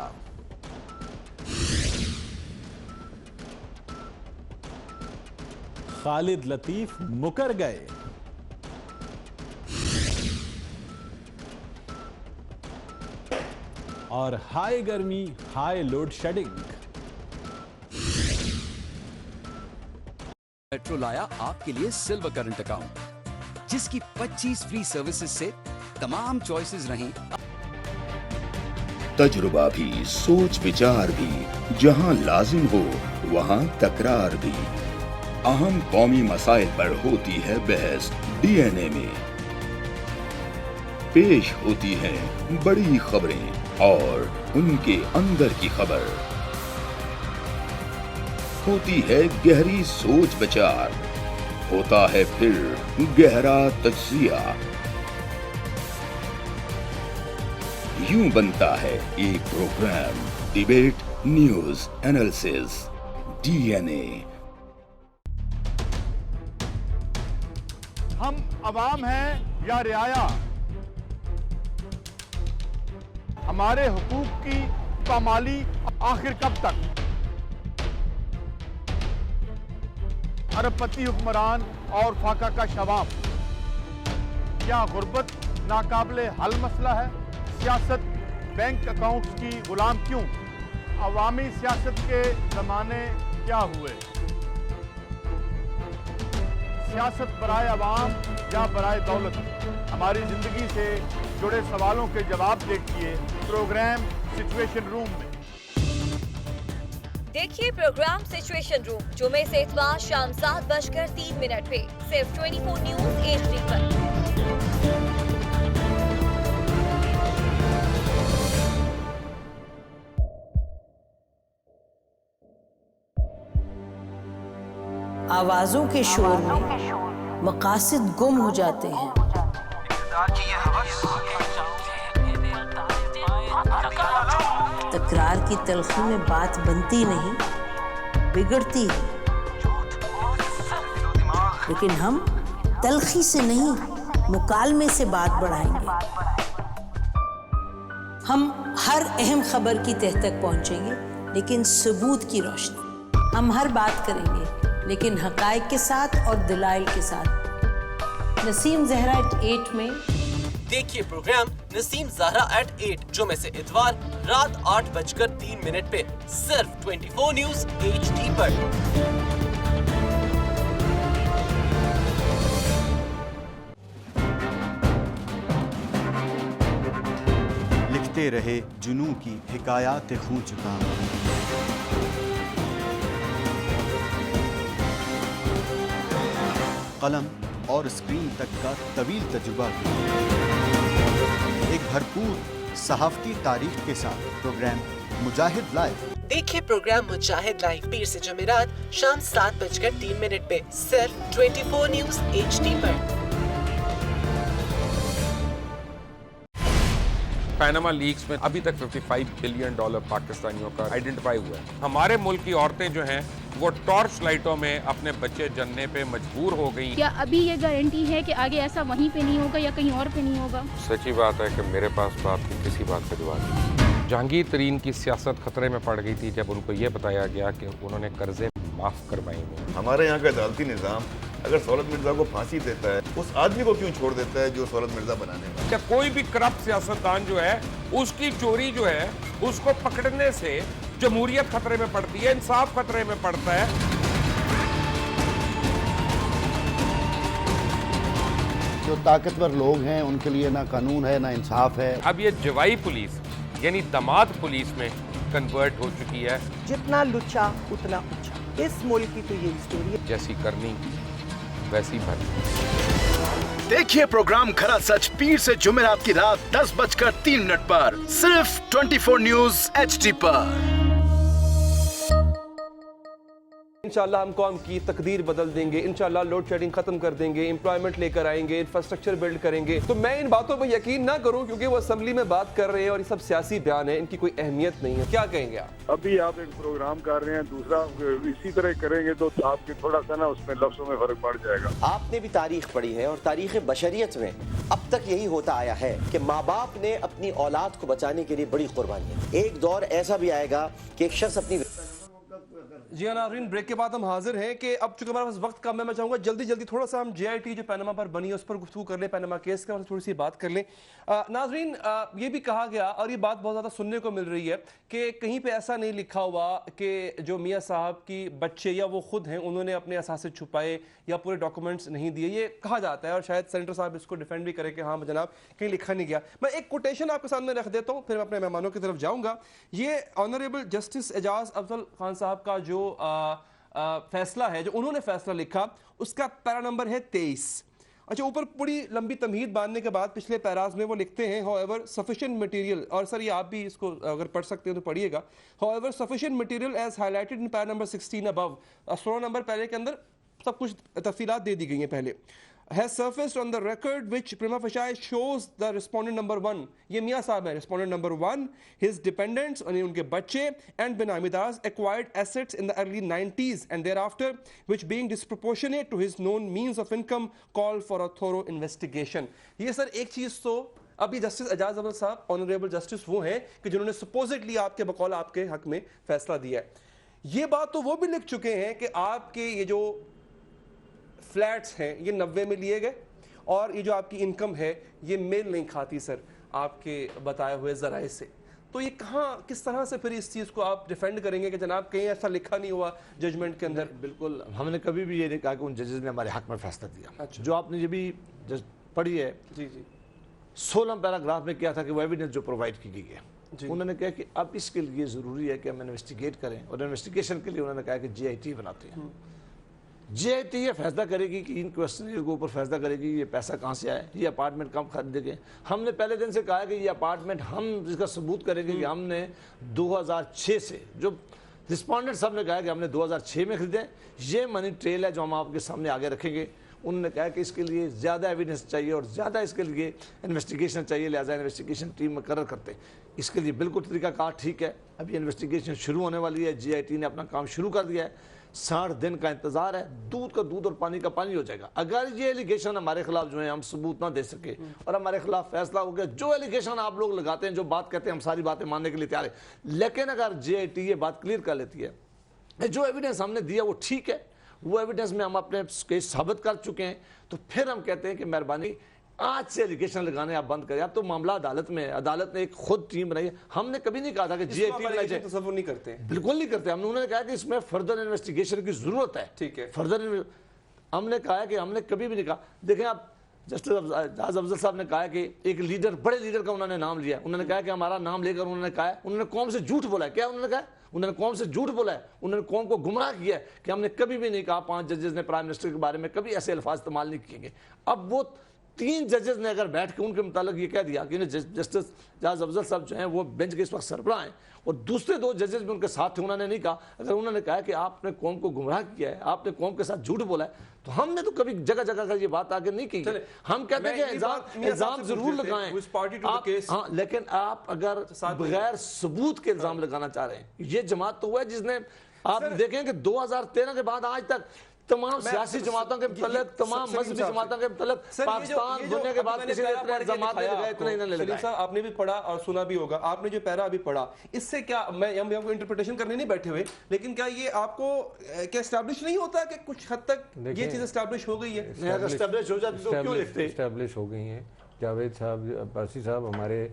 खालिद लतीफ मुकर गए। और हाई गर्मी, हाई लोड शेडिंग। मेट्रो लाया आपके लिए सिल्वर करंट अकाउंट, जिसकी 25 फ्री सर्विसेज से तमाम चॉइसेस रहें। तजुर्बा भी, सोच विचार भी, जहां लाजिम हो वहां तकरार भी। अहम कौमी मसाइल पर होती है बहस डीएनए में। पेश होती हैं बड़ी खबरें और उनके अंदर की खबर। होती है गहरी सोच विचार, होता है फिर गहरा तज्जिया। यूं बनता है एक programme debate news analysis DNA. हम अवाम हैं या रियाया, हमारे हुकूक की पामाली आखिर कब तक? अरबपति हुक्मरान और फाका का शवाब, क्या गुर्बत नाकाबिले हल मसला है? सियासत बैंक अकाउंट्स की गुलाम क्यों? अवामी सियासत के ज़माने क्या हुए? सियासत बराए अवाम या बराए दौलत? हमारी ज़िंदगी से जुड़े सवालों के जवाब देखिए प्रोग्राम सिचुएशन रूम में। देखिए प्रोग्राम सिचुएशन रूम जुमे से इतवार शाम 7:03 पे सिर्फ 24 न्यूज HD पर। आवाजों के शोर में मकासद गुम हो जाते हैं। तकरार की तलखी में बात बनती नहीं, बिगड़ती है। लेकिन हम तलखी से नहीं, मुकालमे से बात बढ़ाएंगे। हम हर अहम खबर की तह तक पहुंचेंगे, लेकिन सबूत की रोशनी। हम हर बात करेंगे, लेकिन हकायक के साथ और दलाइल के साथ। नसीम ज़हरा @8 में देखिए प्रोग्राम नसीम ज़हरा @8 जुमे से इतवार रात 8:03 पे सिर्फ 24 न्यूज HD पर। लिखते सुनते रहे जुनूं की हिकायात खूं चुका। कलम और स्क्रीन तक का तवील तजुर्बा भी। एक भरपूर सहाफती तारीख के साथ प्रोग्राम मुजाहिद लाइव। देखिए प्रोग्राम मुजाहिद लाइव पीर से जुमेरात शाम 7:03 पे सिर्फ 24 न्यूज़ HD पर। पैनामा लीक्स में अभी तक $55 बिलियन पाकिस्तानियों का आइडेंटिफाई हुआ है। हमारे मुल्क की औरतें जो हैं वो टॉर्च लाइटों में अपने बच्चे जनने पे मजबूर हो गई। क्या अभी ये गारंटी है कि आगे ऐसा वहीं पे नहीं होगा या कहीं और पे नहीं होगा? सच्ची बात है कि मेरे पास तो आपकी किसी बात पे जवाब नहीं। जहांगीर तरीन की सियासत खतरे में पड़ गई थी जब उनको ये बताया गया कि उन्होंने कर्जे माफ करवाए हैं। हमारे यहाँ का अदालती निज़ाम अगर सौलत मिर्जा को फांसी देता है, उस आदमी को क्यों छोड़ देता है जो सौलत मिर्जा बनाने वाला? क्या कोई भी करप्ट सियासतदान जो है उसकी चोरी जो है उसको पकड़ने से जमहूरियत खतरे में पड़ती है, इंसाफ खतरे में पड़ता है। जो ताकतवर लोग हैं उनके लिए ना कानून है ना इंसाफ है। अब ये जवाई पुलिस यानी दामाद पुलिस में कन्वर्ट हो चुकी है। जितना लुच्चा उतना ऊंचा। इस मुल्क की तो ये स्टोरी है। जैसी करनी वैसी भरनी। देखिए प्रोग्राम खरा सच पीर से जुमेरात की रात 10:03 पर सिर्फ 24 न्यूज़ HD पर। इंशाल्लाह हम कौम की तकदीर बदल देंगे, इंशाल्लाह लोड शेडिंग खत्म कर देंगे, एम्प्लॉयमेंट लेकर आएंगे, इंफ्रास्ट्रक्चर बिल्ड करेंगे। तो मैं इन बातों पर यकीन ना करूं क्योंकि वो असेंबली में बात कर रहे हैं और ये सब सियासी बयान है, इनकी कोई अहमियत नहीं है। क्या कहेंगे आप? अभी आप एक प्रोग्राम कर रहे हैं, दूसरा इसी तरह करेंगे तो आपके थोड़ा सा ना उसमें लफ्जों में फर्क पड़ जाएगा। आपने भी तारीख पढ़ी है और तारीख बशरियत में अब तक यही होता आया है कि माँ बाप ने अपनी औलाद को बचाने के लिए बड़ी कुर्बानियां। एक दौर ऐसा भी आएगा कि एक शख्स अपनी। जी हाँ नाज़रीन, ब्रेक के बाद हम हाजिर हैं कि अब चूंकि हमारे पास वक्त कम है, मैं चाहूँगा जल्दी थोड़ा सा हम JIT जो पैनामा पर बनी है उस पर गुफ्तगू कर लें, पैनामा केस के बारे में थोड़ी सी बात कर लें। नाज़रीन, ये भी कहा गया और ये बात बहुत ज़्यादा सुनने को मिल रही है कि कहीं पे ऐसा नहीं लिखा हुआ कि जो मियाँ साहब की बच्चे या वो खुद हैं उन्होंने अपने असासे छुपाए या पूरे डॉक्यूमेंट्स नहीं दिए, ये कहा जाता है और शायद सेनेटर साहब इसको डिफेंड भी करें कि हाँ जनाब कहीं लिखा नहीं गया। मैं एक कोटेशन आपके सामने रख देता हूँ, फिर मैं अपने मेहमानों की तरफ जाऊँगा। ये ऑनरेबल जस्टिस एजाज अफजल खान साहब का जो फैसला है, जो उन्होंने फैसला लिखा, उसका पैरा नंबर है 23। अच्छा, ऊपर पूरी लंबी तमहीद बांधने के बाद पिछले पैराज में वो लिखते हैं however sufficient material, और सर ये आप भी इसको अगर पढ़ सकते हैं तो पढ़िएगा। however sufficient material as highlighted in para number 16 above, 16 number पहले के अंदर सब कुछ तफसीलात दे दी गई हैं पहले। has surfaced on the record which prima facie shows the respondent number 1, ये मियाँ साहब है respondent number 1, his dependents यानी उनके बच्चे and बेनामीदार्स acquired assets in the early 90s and thereafter which being disproportionate to his known means of income call for a thorough investigation। ये sir एक चीज़ तो अभी जस्टिस एजाज अफजल साहब ऑनरेबल जस्टिस वो हैं कि जिन्होंने सपोजिटली आपके बकौल आपके हक में फैसला दिया है। ये बात तो वो भी लिख चुके हैं कि आपके ये जो फ्लैट्स हैं ये 90 में लिए गए और ये जो आपकी इनकम है ये मेल नहीं खाती सर आपके बताए हुए ज़राए से। तो ये कहाँ किस तरह से फिर इस चीज़ को आप डिफेंड करेंगे कि जनाब कहीं ऐसा लिखा नहीं हुआ जजमेंट के अंदर? बिल्कुल, हमने कभी भी ये नहीं कहा कि उन जजेस ने हमारे हक में फैसला दिया। अच्छा। जो आपने ये भी पढ़ी है जी 16 पैराग्राफ में क्या था कि वो एविडेंस जो प्रोवाइड की गई है, उन्होंने कहा कि अब इसके लिए ज़रूरी है कि हम इन्वेस्टिगेट करें और इन्वेस्टिगेशन के लिए उन्होंने कहा कि JIT बनाते हैं। JIT ये फैसला करेगी कि इन क्वेश्चन के ऊपर फैसला करेगी ये पैसा कहाँ से आया, ये अपार्टमेंट कम खरीदेंगे। हमने पहले दिन से कहा कि ये अपार्टमेंट हम इसका सबूत करेंगे कि हमने 2006 से, जो रिस्पॉन्डेंट साहब ने कहा कि हमने 2006 में खरीदे, ये मनी ट्रेल है जो हम आपके सामने आगे रखेंगे। उन्होंने कहा कि इसके लिए ज़्यादा एविडेंस चाहिए और ज़्यादा इसके लिए इन्वेस्टिगेशन चाहिए, लिहाजा इन्वेस्टिगेशन टीम मुकर्रर करते हैं। इसके लिए बिल्कुल तरीक़ाकार ठीक है। अभी इन्वेस्टिगेशन शुरू होने वाली है, JIT ने अपना काम शुरू कर दिया है। 60 दिन का इंतजार है, दूध का दूध और पानी का पानी हो जाएगा। अगर ये एलिगेशन हमारे खिलाफ जो है हम सबूत ना दे सके और हमारे खिलाफ फैसला हो गया, जो एलिगेशन आप लोग लगाते हैं, जो बात कहते हैं, हम सारी बातें मानने के लिए तैयार है। लेकिन अगर JIT ये बात क्लियर कर लेती है जो एविडेंस हमने दिया वो ठीक है, वो एविडेंस में हम अपने केस साबित कर चुके हैं, तो फिर हम कहते हैं कि मेहरबानी आज से एलिगेशन लगाने आप बंद करें। अब तो मामला अदालत में है, अदालत ने एक खुद टीम बनाई है। हमने कभी नहीं कहा था कि JIT तसव्वुर नहीं करते, बिल्कुल नहीं करते। हमने उन्होंने कहा कि इसमें फर्दर इन्वेस्टिगेशन की जरूरत है। ठीक है, फर्दर हमने कहा है कि हमने कभी भी नहीं कहा। देखें आप جسٹس اعجاز افضل صاحب نے کہا کہ ایک لیڈر، بڑے لیڈر کا انہوں نے نام لیا، انہوں نے کہا کہ ہمارا نام لے کر انہوں نے کہا ہے، انہوں نے قوم سے جھوٹ بولا ہے. کیا انہوں نے کہا؟ انہوں نے قوم سے جھوٹ بولا ہے، انہوں نے قوم کو گمراہ کیا ہے کہ ہم نے کبھی بھی نہیں کہا 5 ججز نے پرائم منسٹر کے بارے میں کبھی ایسے الفاظ استعمال نہیں کیے گے. اب وہ 3 ججز نے اگر بیٹھ کے ان کے متعلق یہ کہہ دیا کہ جسٹس اعجاز افضل صاحب جو ہیں وہ بینچ کے اس وقت سربراہ ہیں اور دوسرے 2 ججز بھی ان کے ساتھ تھے، انہوں نے نہیں کہا. اگر انہوں نے کہا کہ آپ نے قوم کو گمراہ کیا ہے، آپ نے قوم کے ساتھ جھوٹ بولا ہے، تو ہم نے تو کبھی جگہ جگہ کا یہ بات آگے نہیں کی. ہم کہتے ہیں کہ الزام ضرور لگائیں، ہاں، لیکن آپ اگر بغیر ثبوت کے الزام لگانا چاہ رہے ہیں. یہ جماعت تو وہ ہے جس نے، آپ دیکھیں کہ 2013 کے بعد آج تک تمام سیاسی جماعتوں کے متعلق، تمام مذہبی جماعتوں کے متعلق پاکستان بننے کے بعد کسی نے اتنے الزامات نہیں لگائے، اتنے نہیں لگائے. سلیم صاحب آپ نے بھی پڑھا اور سنا بھی ہوگا، آپ نے جو پیرا ابھی پڑھا، اس سے کیا، میں ہم کو انٹرپریٹیشن کرنے نہیں بیٹھے ہوئے، لیکن کیا یہ آپ کو کیا اسٹیبلش نہیں ہوتا کہ کچھ حد تک یہ چیز اسٹیبلش ہو گئی ہے؟ اسٹیبلش ہو جاتی تو کیوں لکھتے؟ اسٹیبلش ہو گئی ہیں. جاوید صاحب، پارسی صاحب ہمارے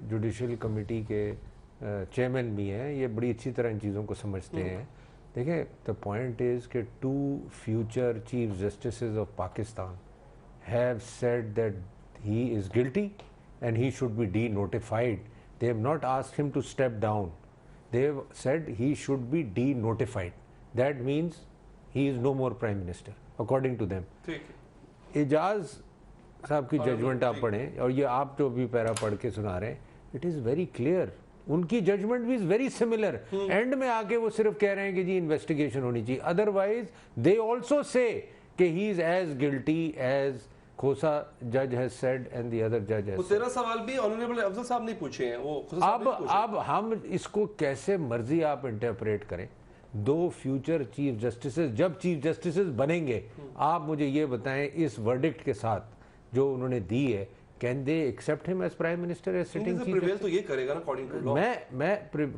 جوڈیشل کمیٹی کے چیئرمین بھی ہیں، یہ بڑی اچھی طرح ان چیزوں کو سمجھتے ہیں. دیکھیں، the point is کہ 2 future chief justices of Pakistan have said that he is guilty and he should be de-notified. They have not asked him to step down. They have said he should be de-notified. That means he is no more prime minister, according to them. اعجاز صاحب کی judgment آپ پڑھیں، اور یہ آپ جو بھی پیرا پڑھ کے سنا رہے ہیں، it is very clear. ان کی ججمنٹ بھی ویری سملر. اینڈ میں آ کے وہ صرف کہہ رہے ہیں کہ جی انویسٹیگیشن ہونی چاہیے. ادروائز دے آلسو سے کہ ہی از ایز گلٹی ایز کھوسا جج has said and the other جج ہیز. 13 سوال بھی آنریبل افضل صاحب نے پوچھے ہیں. وہ اب ہم اس کو کیسے مرضی آپ انٹرپریٹ کریں. 2 فیوچر چیف جسٹسز جب چیف جسٹسز بنیں گے، آپ مجھے یہ بتائیں اس ورڈکٹ کے ساتھ جو انہوں نے دی ہے، can they accept him as prime minister as sitting chief justice؟ تو یہ کرے گا نا according to law. میں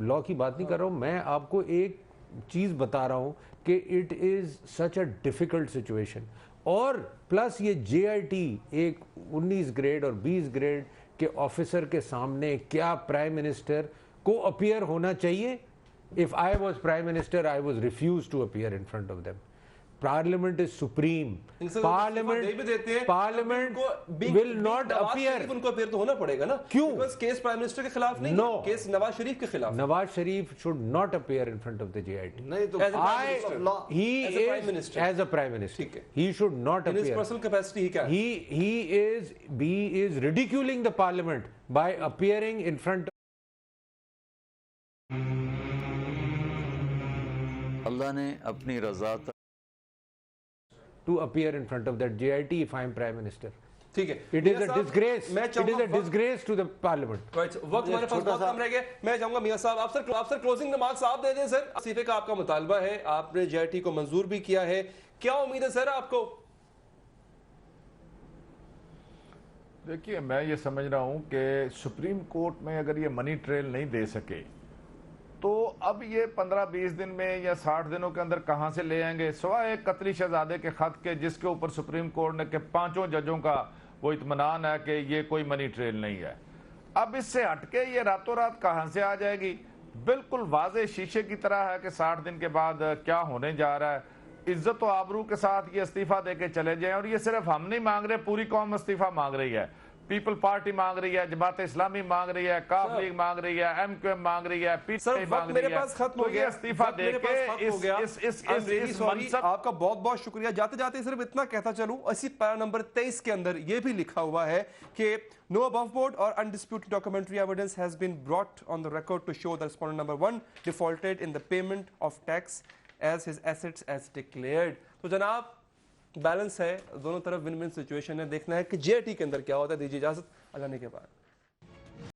لاء کی بات نہیں کر رہا ہوں، میں آپ کو ایک چیز بتا رہا ہوں کہ it is such a difficult situation. اور پلس یہ JIT ایک 19 گریڈ اور 20 گریڈ کے آفیسر کے سامنے کیا پرائم منسٹر کو اپیئر ہونا چاہیے؟ If I was prime minister, I was refused to appear in front of them. Parliament is supreme. Parliament will not appear. ان کو اپیئر تو ہونا پڑے گا نا. کیوں؟ بس کیس پرائم منسٹر کے خلاف نہیں، کیس نواز شریف کے خلاف. Nawaz Sharif should not appear in front of the JIT. نہیں تو he is as a prime minister. He should not appear. In his personal capacity he can. He is ridiculing the parliament by appearing in front. اللہ نے اپنی رضا to appear in front of that JIT if I am prime minister. ٹھیک ہے. It is a disgrace. It is a disgrace to the parliament. وقت ہمارے پاس بہت کم رہ گیا. میں چاہوں گا میاں صاحب آپ سر کلوزنگ ریمارکس آپ دے دیں. سر استعفے کا آپ کا مطالبہ ہے، آپ نے JIT کو منظور بھی کیا ہے، کیا امید ہے سر آپ کو؟ دیکھیے، میں یہ سمجھ رہا ہوں کہ سپریم کورٹ میں اگر یہ منی ٹریل نہیں دے سکے تو اب یہ 15-20 دن میں یا 60 دنوں کے اندر کہاں سے لے آئیں گے، سوائے ایک قطری شہزادے کے خط کے جس کے اوپر سپریم کورٹ نے کہ 5 ججوں کا وہ اطمینان ہے کہ یہ کوئی منی ٹریل نہیں ہے. اب اس سے ہٹ کے یہ راتوں رات کہاں سے آ جائے گی؟ بالکل واضح شیشے کی طرح ہے کہ 60 دن کے بعد کیا ہونے جا رہا ہے. عزت و آبرو کے ساتھ یہ استعفیٰ دے کے چلے جائیں. اور یہ صرف ہم نہیں مانگ رہے، پوری قوم استعفیٰ مانگ رہی ہے. پیپل پارٹی مانگ رہی ہے، جماعت اسلامی مانگ رہی ہے، کاف لیگ مانگ رہی ہے، MQM مانگ رہی ہے، PTI مانگ رہی ہے. تو یہ استعفیٰ دے کے اس منصب. آپ کا بہت بہت شکریہ. جاتے جاتے صرف اتنا کہتا چلوں، اسی پیرا نمبر 23 کے اندر یہ بھی لکھا ہوا ہے کہ no above board or undisputed documentary evidence has been brought on the record to show that respondent number 1 defaulted in the payment of tax as his assets as declared. تو جناب بیلنس ہے، دونوں طرف ون ون سچویشن ہے. دیکھنا ہے کہ JIT کے اندر کیا ہوتا ہے. دیجیے اجازت، اللہ نے کے بعد.